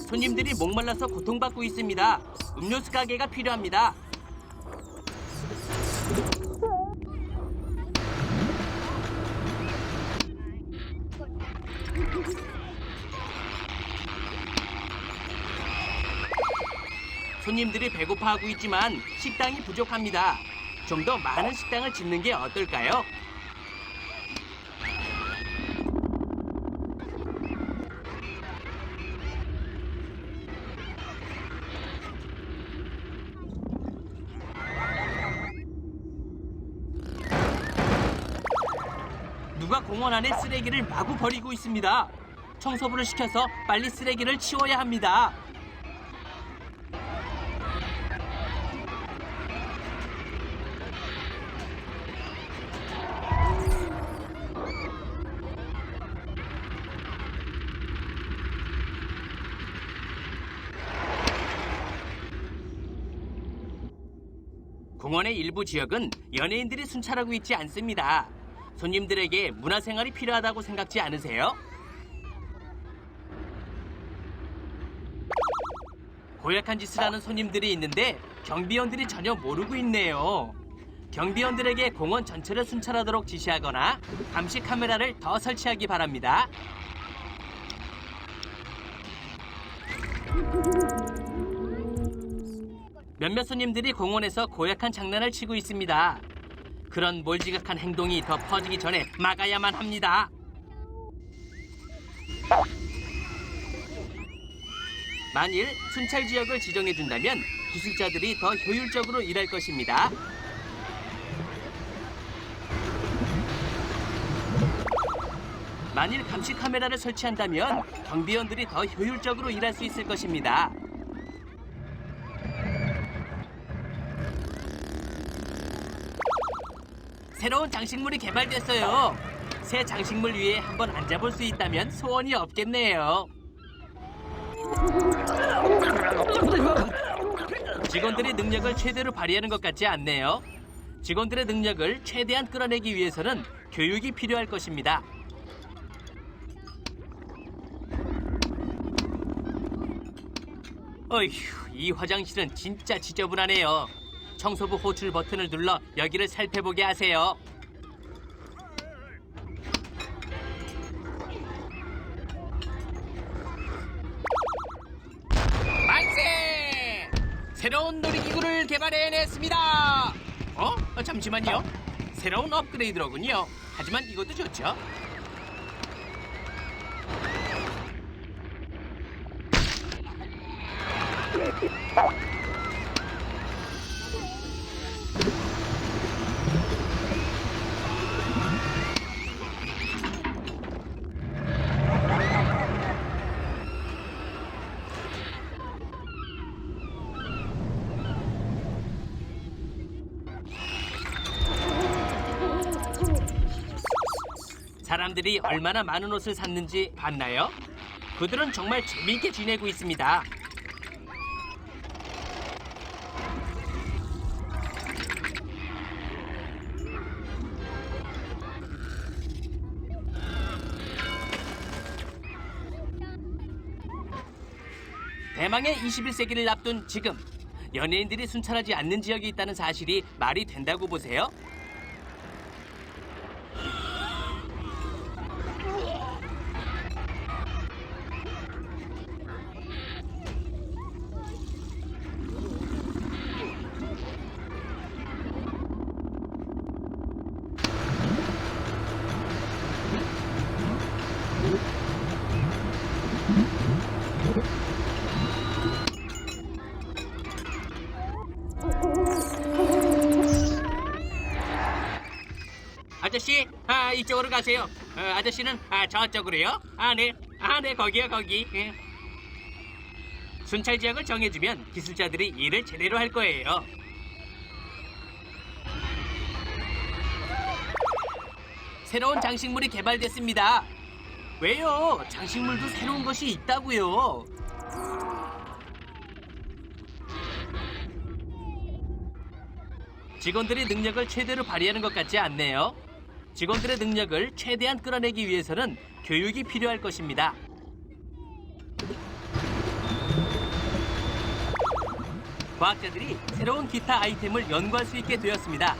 손님들이 목말라서 고통받고 있습니다. 음료수 가게가 필요합니다. 손님들이 배고파하고 있지만 식당이 부족합니다. 좀 더 많은 식당을 짓는 게 어떨까요? 누가 공원 안에 쓰레기를 마구 버리고 있습니다. 청소부를 시켜서 빨리 쓰레기를 치워야 합니다. 공원의 일부 지역은 연예인들이 순찰하고 있지 않습니다. 손님들에게 문화생활이 필요하다고 생각지 않으세요? 고약한 짓을 하는 손님들이 있는데 경비원들이 전혀 모르고 있네요. 경비원들에게 공원 전체를 순찰하도록 지시하거나 감시 카메라를 더 설치하기 바랍니다. 몇몇 손님들이 공원에서 고약한 장난을 치고 있습니다. 그런 몰지각한 행동이 더 퍼지기 전에 막아야만 합니다. 만일 순찰 지역을 지정해준다면 기술자들이 더 효율적으로 일할 것입니다. 만일 감시 카메라를 설치한다면 경비원들이 더 효율적으로 일할 수 있을 것입니다. 새로운 장식물이 개발됐어요. 새 장식물 위에 한번 앉아볼 수 있다면 소원이 없겠네요. 직원들의 능력을 최대로 발휘하는 것 같지 않네요. 직원들의 능력을 최대한 끌어내기 위해서는 교육이 필요할 것입니다. 어휴, 이 화장실은 진짜 지저분하네요. 청소부 호출 버튼을 눌러 여기를 살펴보게 하세요. 만세! 새로운 놀이기구를 개발해냈습니다. 잠시만요. 새로운 업그레이드로군요. 하지만 이것도 좋죠. 사람들이 얼마나 많은 옷을 샀는지 봤나요? 그들은 정말 재미있게 지내고 있습니다. 대망의 21세기를 앞둔 지금 연예인들이 순찰하지 않는 지역이 있다는 사실이 말이 된다고 보세요? 아저씨, 이쪽으로 가세요. 아저씨는 저쪽으로요. 네, 거기요, 거기. 예. 순찰 지역을 정해주면 기술자들이 일을 제대로 할 거예요. 새로운 장식물이 개발됐습니다. 왜요? 장식물도 새로운 것이 있다고요. 직원들의 능력을 최대로 발휘하는 것 같지 않네요. 직원들의 능력을 최대한 끌어내기 위해서는 교육이 필요할 것입니다. 과학자들이 새로운 기타 아이템을 연구할 수 있게 되었습니다.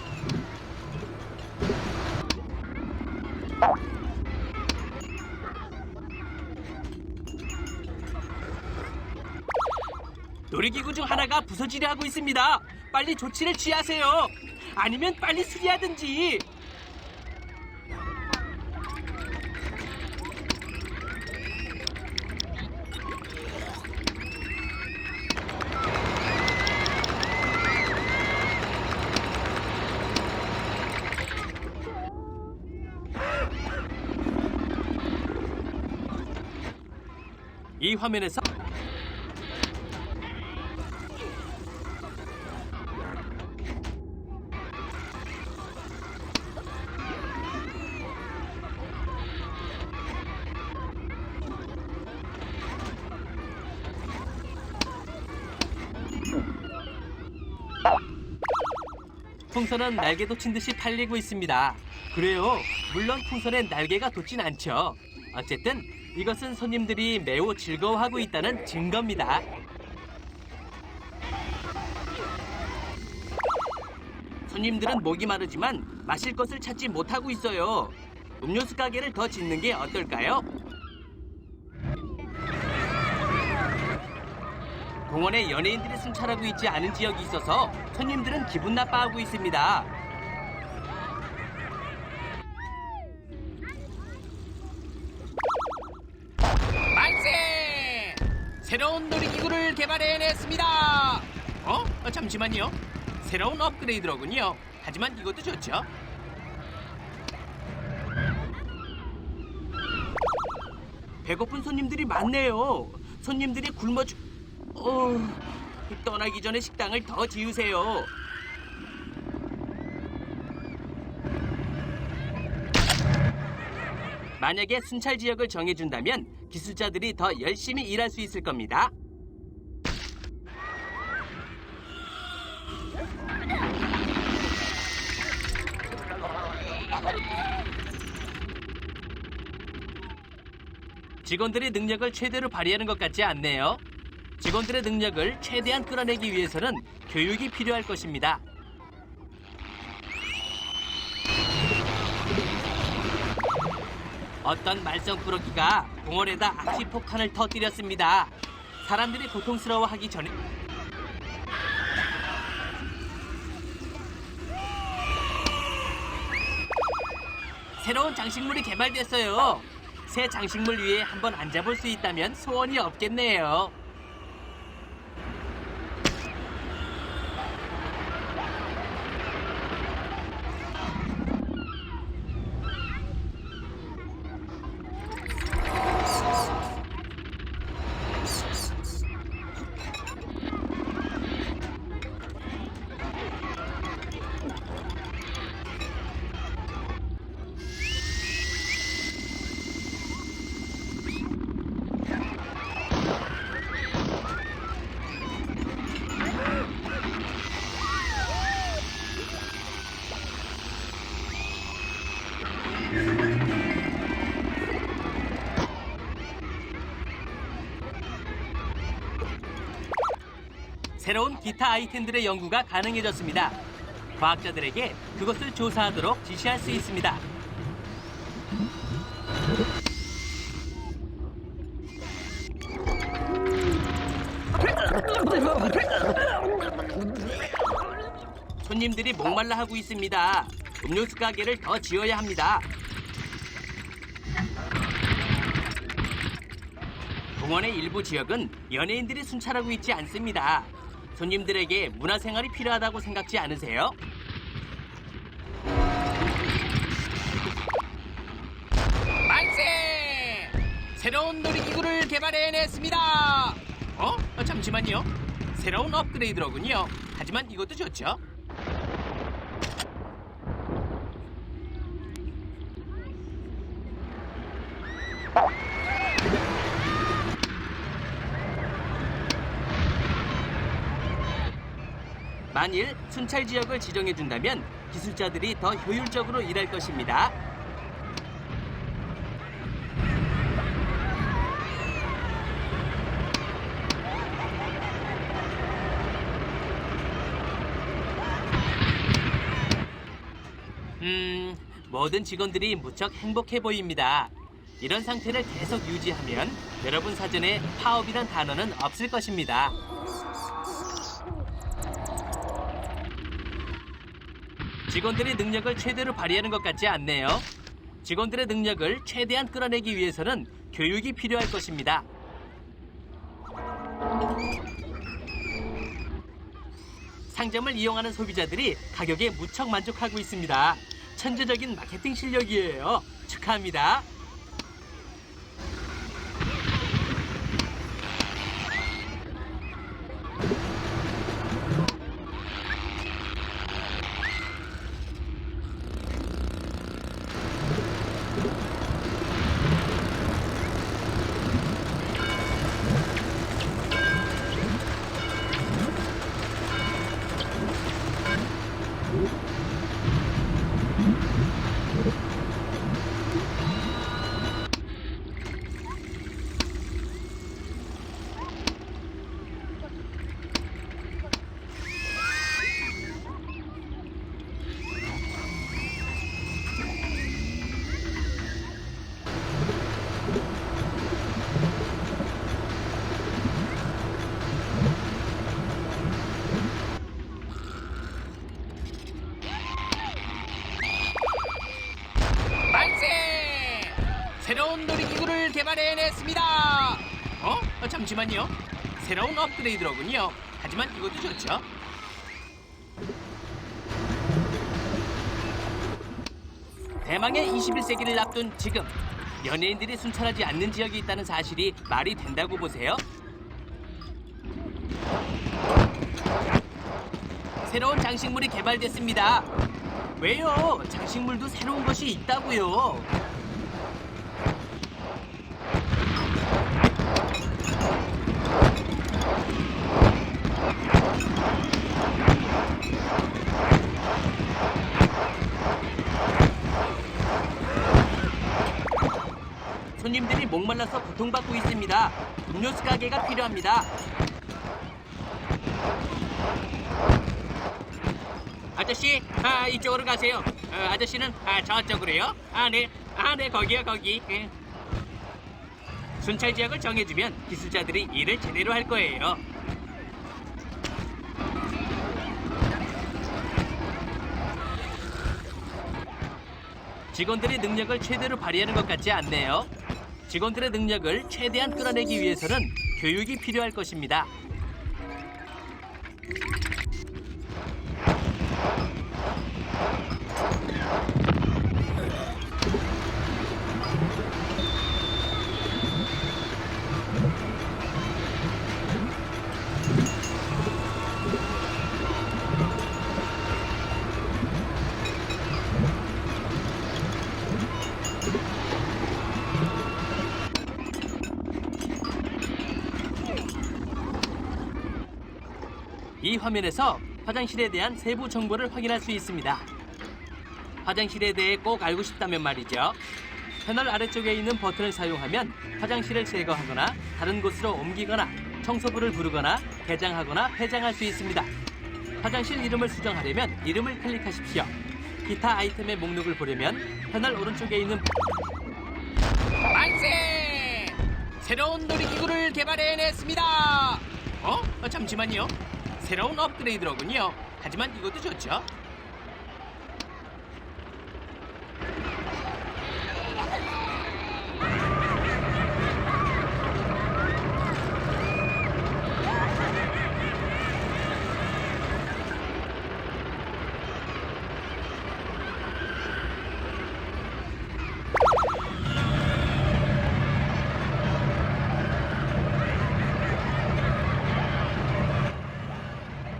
놀이기구 중 하나가 부서지려 하고 있습니다. 빨리 조치를 취하세요. 아니면 빨리 수리하든지. 이 화면에서 풍선은 날개 돋친 듯이 팔리고 있습니다. 그래요. 물론 풍선에 날개가 돋진 않죠. 어쨌든 이것은 손님들이 매우 즐거워하고 있다는 증거입니다. 손님들은 목이 마르지만 마실 것을 찾지 못하고 있어요. 음료수 가게를 더 짓는 게 어떨까요? 공원에 연예인들이 순찰하고 있지 않은 지역이 있어서 손님들은 기분 나빠하고 있습니다. 만세! 새로운 놀이기구를 개발해냈습니다. 잠시만요. 새로운 업그레이드로군요. 하지만 이것도 좋죠. 배고픈 손님들이 많네요. 손님들이 굶어 떠나기 전에 식당을 더 지으세요. 만약에 순찰 지역을 정해준다면 기술자들이 더 열심히 일할 수 있을 겁니다. 직원들의 능력을 최대로 발휘하는 것 같지 않네요. 직원들의 능력을 최대한 끌어내기 위해서는 교육이 필요할 것입니다. 어떤 말썽꾸러기가 공원에다 악시폭탄을 터뜨렸습니다. 사람들이 고통스러워하기 전에 새로운 장식물이 개발됐어요. 새 장식물 위에 한번 앉아볼 수 있다면 소원이 없겠네요. 새로운 기타 아이템들의 연구가 가능해졌습니다. 과학자들에게 그것을 조사하도록 지시할 수 있습니다. 손님들이 목말라 하고 있습니다. 음료수 가게를 더 지어야 합니다. 공원의 일부 지역은 연예인들이 순찰하고 있지 않습니다. 손님들에게 문화생활이 필요하다고 생각지 않으세요? 만세! 새로운 놀이기구를 개발해냈습니다. 잠시만요. 새로운 업그레이드로군요. 하지만 이것도 좋죠. 만일 순찰 지역을 지정해준다면 기술자들이 더 효율적으로 일할 것입니다. 모든 직원들이 무척 행복해 보입니다. 이런 상태를 계속 유지하면 여러분 사전에 파업이란 단어는 없을 것입니다. 직원들의 능력을 최대로 발휘하는 것 같지 않네요. 직원들의 능력을 최대한 끌어내기 위해서는 교육이 필요할 것입니다. 상점을 이용하는 소비자들이 가격에 무척 만족하고 있습니다. 천재적인 마케팅 실력이에요. 축하합니다. 새로운 놀이기구를 개발해냈습니다. 잠시만요. 새로운 업그레이드로군요. 하지만 이것도 좋죠. 대망의 21세기를 앞둔 지금 연예인들이 순찰하지 않는 지역이 있다는 사실이 말이 된다고 보세요. 새로운 장식물이 개발됐습니다. 왜요? 장식물도 새로운 것이 있다고요. 손님들이 목말라서 고통받고 있습니다. 음료수 가게가 필요합니다. 아저씨, 이쪽으로 가세요. 아저씨는 저쪽으로요. 네, 거기요, 거기. 예. 순찰 지역을 정해주면 기술자들이 일을 제대로 할 거예요. 직원들의 능력을 최대로 발휘하는 것 같지 않네요. 직원들의 능력을 최대한 끌어내기 위해서는 교육이 필요할 것입니다. 이 화면에서 화장실에 대한 세부 정보를 확인할 수 있습니다. 화장실에 대해 꼭 알고 싶다면 말이죠. 패널 아래쪽에 있는 버튼을 사용하면 화장실을 제거하거나 다른 곳으로 옮기거나 청소부를 부르거나 개장하거나 폐장할 수 있습니다. 화장실 이름을 수정하려면 이름을 클릭하십시오. 기타 아이템의 목록을 보려면 패널 오른쪽에 있는 만세! 새로운 놀이기구를 개발해냈습니다. 잠시만요. 새로운 업그레이드로군요. 하지만 이것도 좋죠.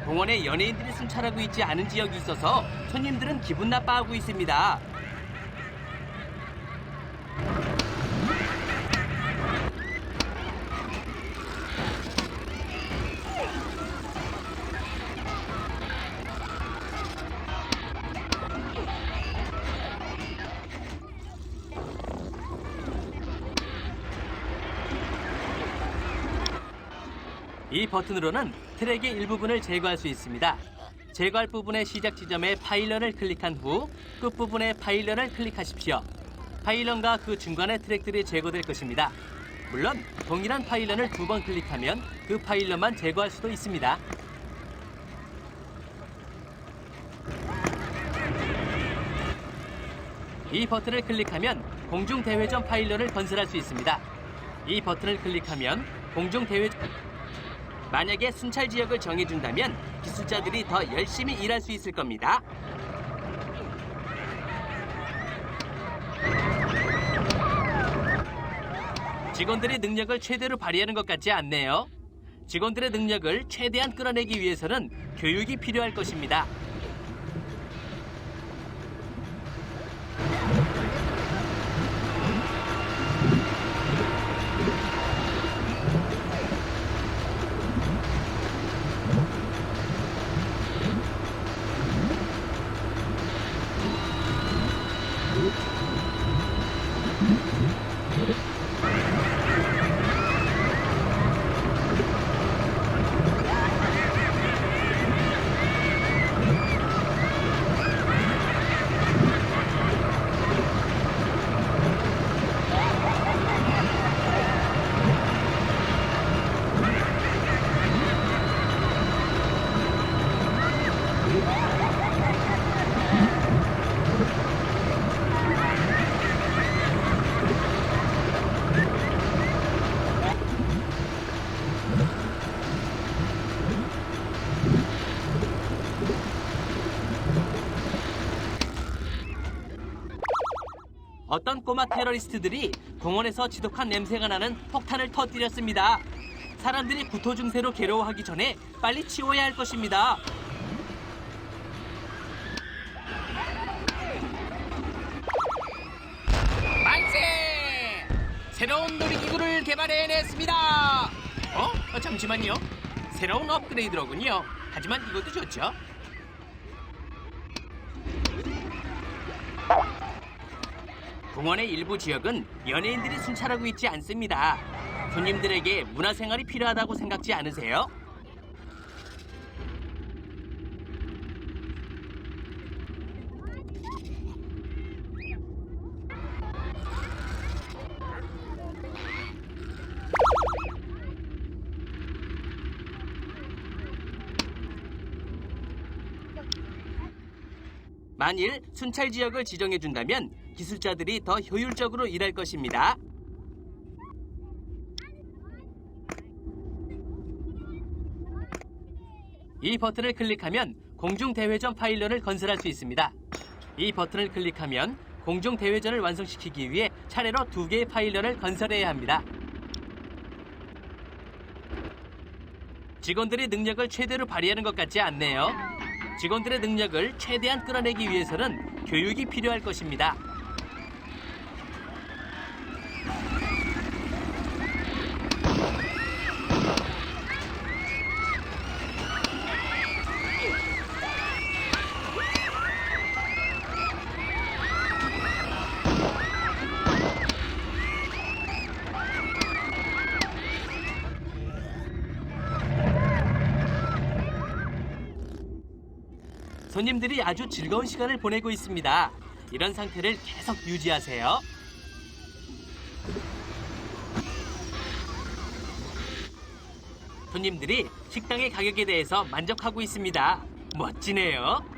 공원에 연예인들이 순찰하고 있지 않은 지역이 있어서 손님들은 기분 나빠하고 있습니다. 이 버튼으로는 트랙의 일부분을 제거할 수 있습니다. 제거할 부분의 시작 지점에 파일런을 클릭한 후 끝부분의 파일런을 클릭하십시오. 파일런과 그 중간의 트랙들이 제거될 것입니다. 물론 동일한 파일런을 2번 클릭하면 그 파일런만 제거할 수도 있습니다. 이 버튼을 클릭하면 공중대회전 파일런을 건설할 수 있습니다. 이 버튼을 클릭하면 공중대회전 만약에 순찰 지역을 정해준다면 기술자들이 더 열심히 일할 수 있을 겁니다. 직원들의 능력을 최대로 발휘하는 것 같지 않네요. 직원들의 능력을 최대한 끌어내기 위해서는 교육이 필요할 것입니다. 꼬마 테러리스트들이 공원에서 지독한 냄새가 나는 폭탄을 터뜨렸습니다. 사람들이 구토 증세로 괴로워하기 전에 빨리 치워야 할 것입니다. 만세! 새로운 놀이기구를 개발해냈습니다. 잠시만요. 새로운 업그레이드로군요. 하지만 이것도 좋죠. 공원의 일부 지역은 연예인들이 순찰하고 있지 않습니다. 손님들에게 문화생활이 필요하다고 생각지 않으세요? 만일 순찰 지역을 지정해준다면 기술자들이 더 효율적으로 일할 것입니다. 이 버튼을 클릭하면 공중대회전 파일런을 건설할 수 있습니다. 이 버튼을 클릭하면 공중대회전을 완성시키기 위해 차례로 2개의 파일런을 건설해야 합니다. 직원들의 능력을 최대로 발휘하는 것 같지 않네요. 직원들의 능력을 최대한 끌어내기 위해서는 교육이 필요할 것입니다. 손님들이 아주 즐거운 시간을 보내고 있습니다. 이런 상태를 계속 유지하세요. 손님들이 식당의 가격에 대해서 만족하고 있습니다. 멋지네요.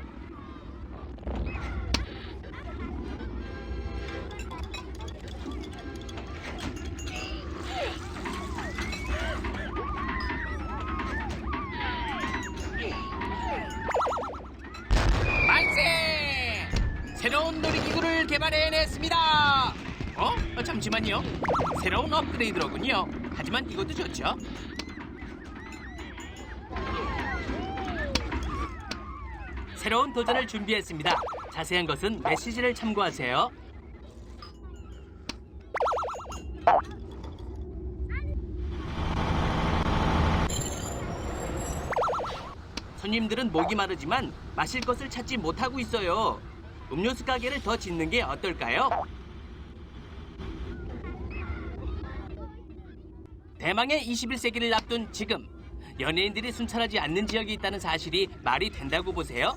새로운 놀이기구를 개발해냈습니다. 잠시만요. 새로운 업그레이드로군요. 하지만 이것도 좋죠. 새로운 도전을 준비했습니다. 자세한 것은 메시지를 참고하세요. 손님들은 목이 마르지만 마실 것을 찾지 못하고 있어요. 음료수 가게를 더 짓는 게 어떨까요? 대망의 21세기를 앞둔 지금 연예인들이 순찰하지 않는 지역이 있다는 사실이 말이 된다고 보세요?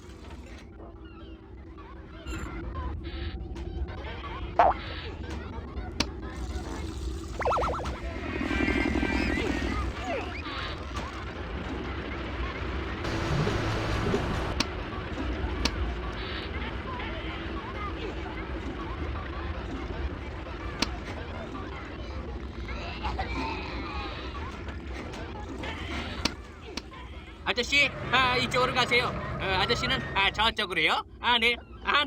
아저씨, 이쪽으로 가세요. 아저씨는 저쪽으로요.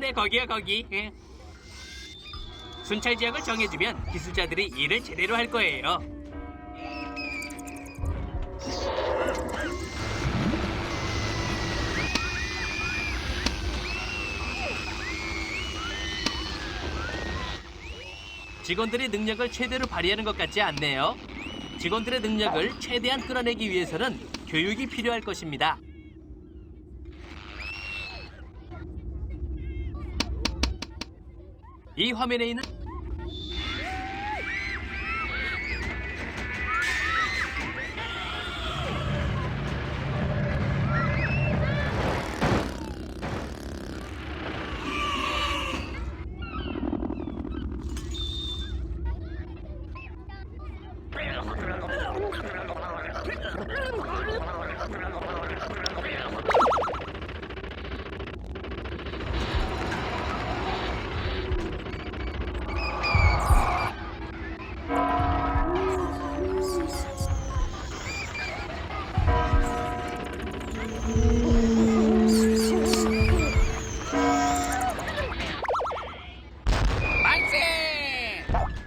네, 거기요, 거기. 예. 순찰 지역을 정해주면 기술자들이 일을 제대로 할 거예요. 직원들의 능력을 최대로 발휘하는 것 같지 않네요. 직원들의 능력을 최대한 끌어내기 위해서는 교육이 필요할 것입니다. 이 화면에 있는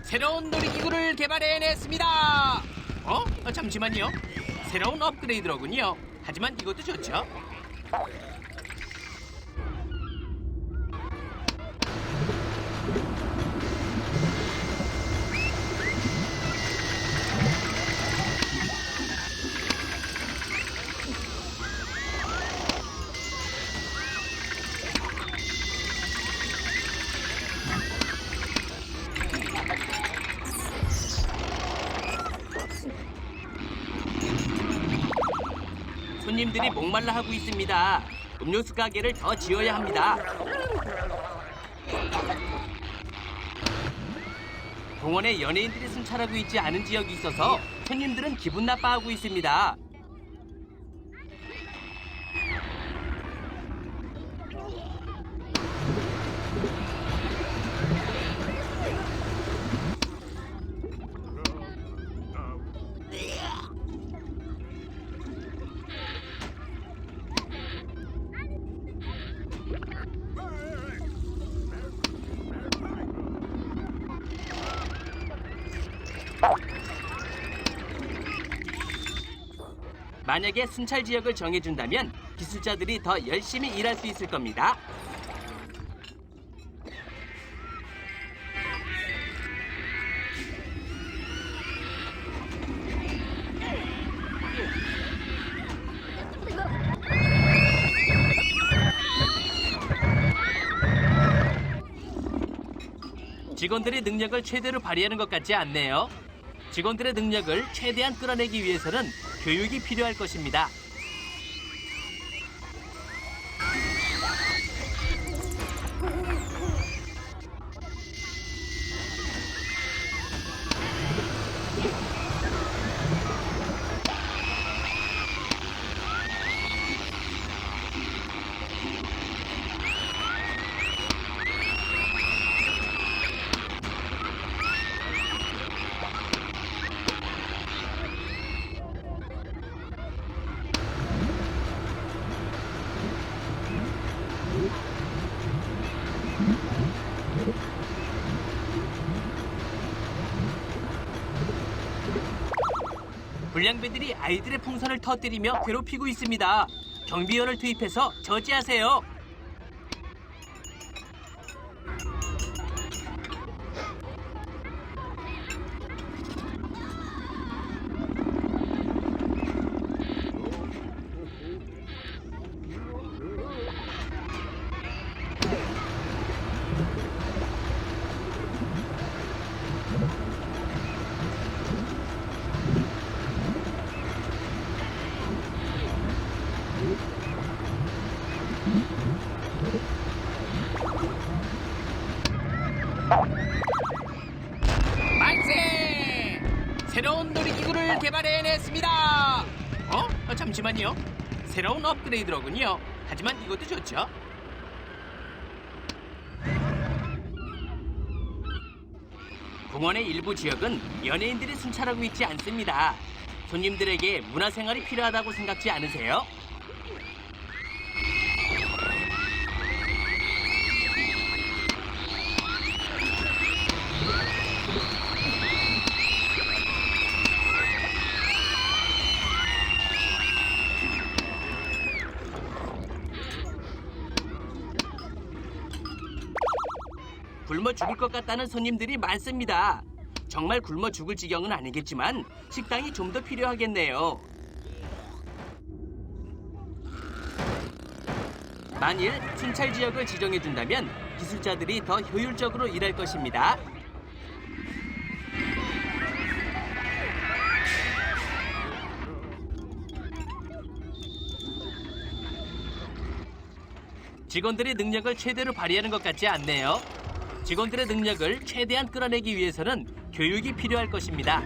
새로운 놀이기구를 개발해냈습니다. 잠시만요. 새로운 업그레이드로군요. 하지만 이것도 좋죠. 손님들이 목말라 하고 있습니다. 음료수 가게를 더 지어야 합니다. 공원에 연예인들이 순찰하고 있지 않은 지역이 있어서 손님들은 기분 나빠하고 있습니다. 만약에 순찰 지역을 정해준다면 기술자들이 더 열심히 일할 수 있을 겁니다. 직원들의 능력을 최대로 발휘하는 것 같지 않네요. 직원들의 능력을 최대한 끌어내기 위해서는 교육이 필요할 것입니다. 불량배들이 아이들의 풍선을 터뜨리며 괴롭히고 있습니다. 경비원을 투입해서 저지하세요. 만세! 새로운 놀이기구를 개발해냈습니다. 잠시만요. 새로운 업그레이드로군요. 하지만 이것도 좋죠. 공원의 일부 지역은 연예인들이 순찰하고 있지 않습니다. 손님들에게 문화생활이 필요하다고 생각지 않으세요? 굶어 죽을 것 같다는 손님들이 많습니다. 정말 굶어 죽을 지경은 아니겠지만 식당이 좀 더 필요하겠네요. 만일 순찰 지역을 지정해준다면 기술자들이 더 효율적으로 일할 것입니다. 직원들의 능력을 최대로 발휘하는 것 같지 않네요. 직원들의 능력을 최대한 끌어내기 위해서는 교육이 필요할 것입니다.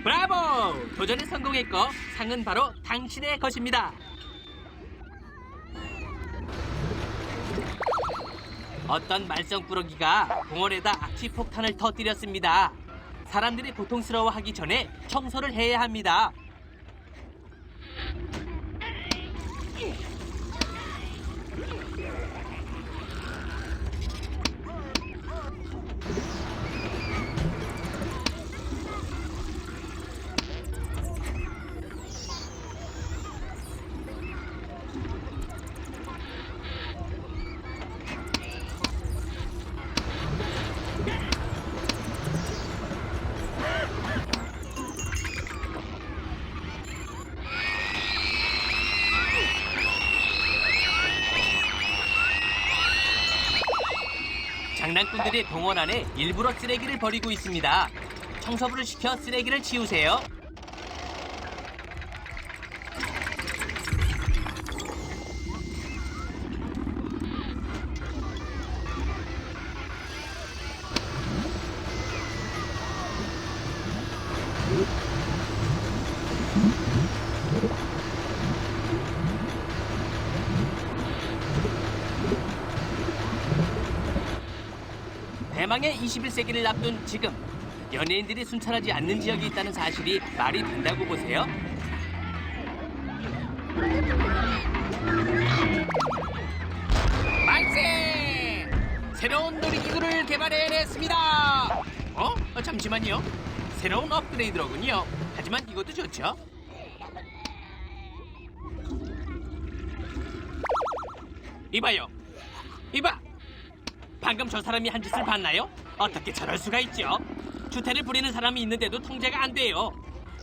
브라보! 도전에 성공했고 상은 바로 당신의 것입니다. 어떤 말썽꾸러기가 공원에다 악취폭탄을 터뜨렸습니다. 사람들이 고통스러워하기 전에 청소를 해야 합니다. 장난꾼들이 공원 안에 일부러 쓰레기를 버리고 있습니다. 청소부를 시켜 쓰레기를 치우세요. 대망의 21세기를 앞둔 지금 연예인들이 순찰하지 않는 지역이 있다는 사실이 말이 된다고 보세요? 만세! 새로운 놀이기구를 개발해냈습니다. 잠시만요. 새로운 업그레이드로군요. 하지만 이것도 좋죠. 이봐요. 이봐! 방금 저 사람이 한 짓을 봤나요? 어떻게 저럴 수가 있죠? 주태를 부리는 사람이 있는데도 통제가 안 돼요.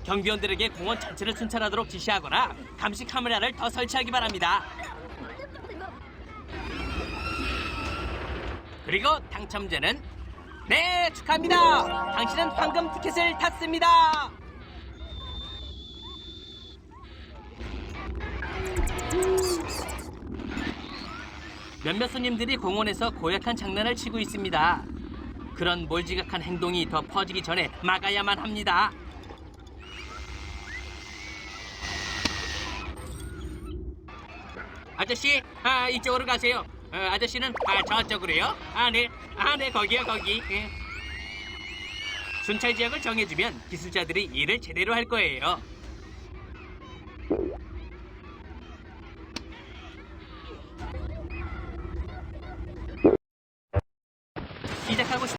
경비원들에게 공원 전체를 순찰하도록 지시하거나 감시 카메라를 더 설치하기 바랍니다. 그리고 당첨자는 네, 축하합니다. 당신은 황금 티켓을 탔습니다. 몇몇 손님들이 공원에서 고약한 장난을 치고 있습니다. 그런 몰지각한 행동이 더 퍼지기 전에 막아야만 합니다. 아저씨, 이쪽으로 가세요. 아저씨는 저쪽으로요. 네, 거기요, 거기. 예. 순찰 지역을 정해주면 기술자들이 일을 제대로 할 거예요.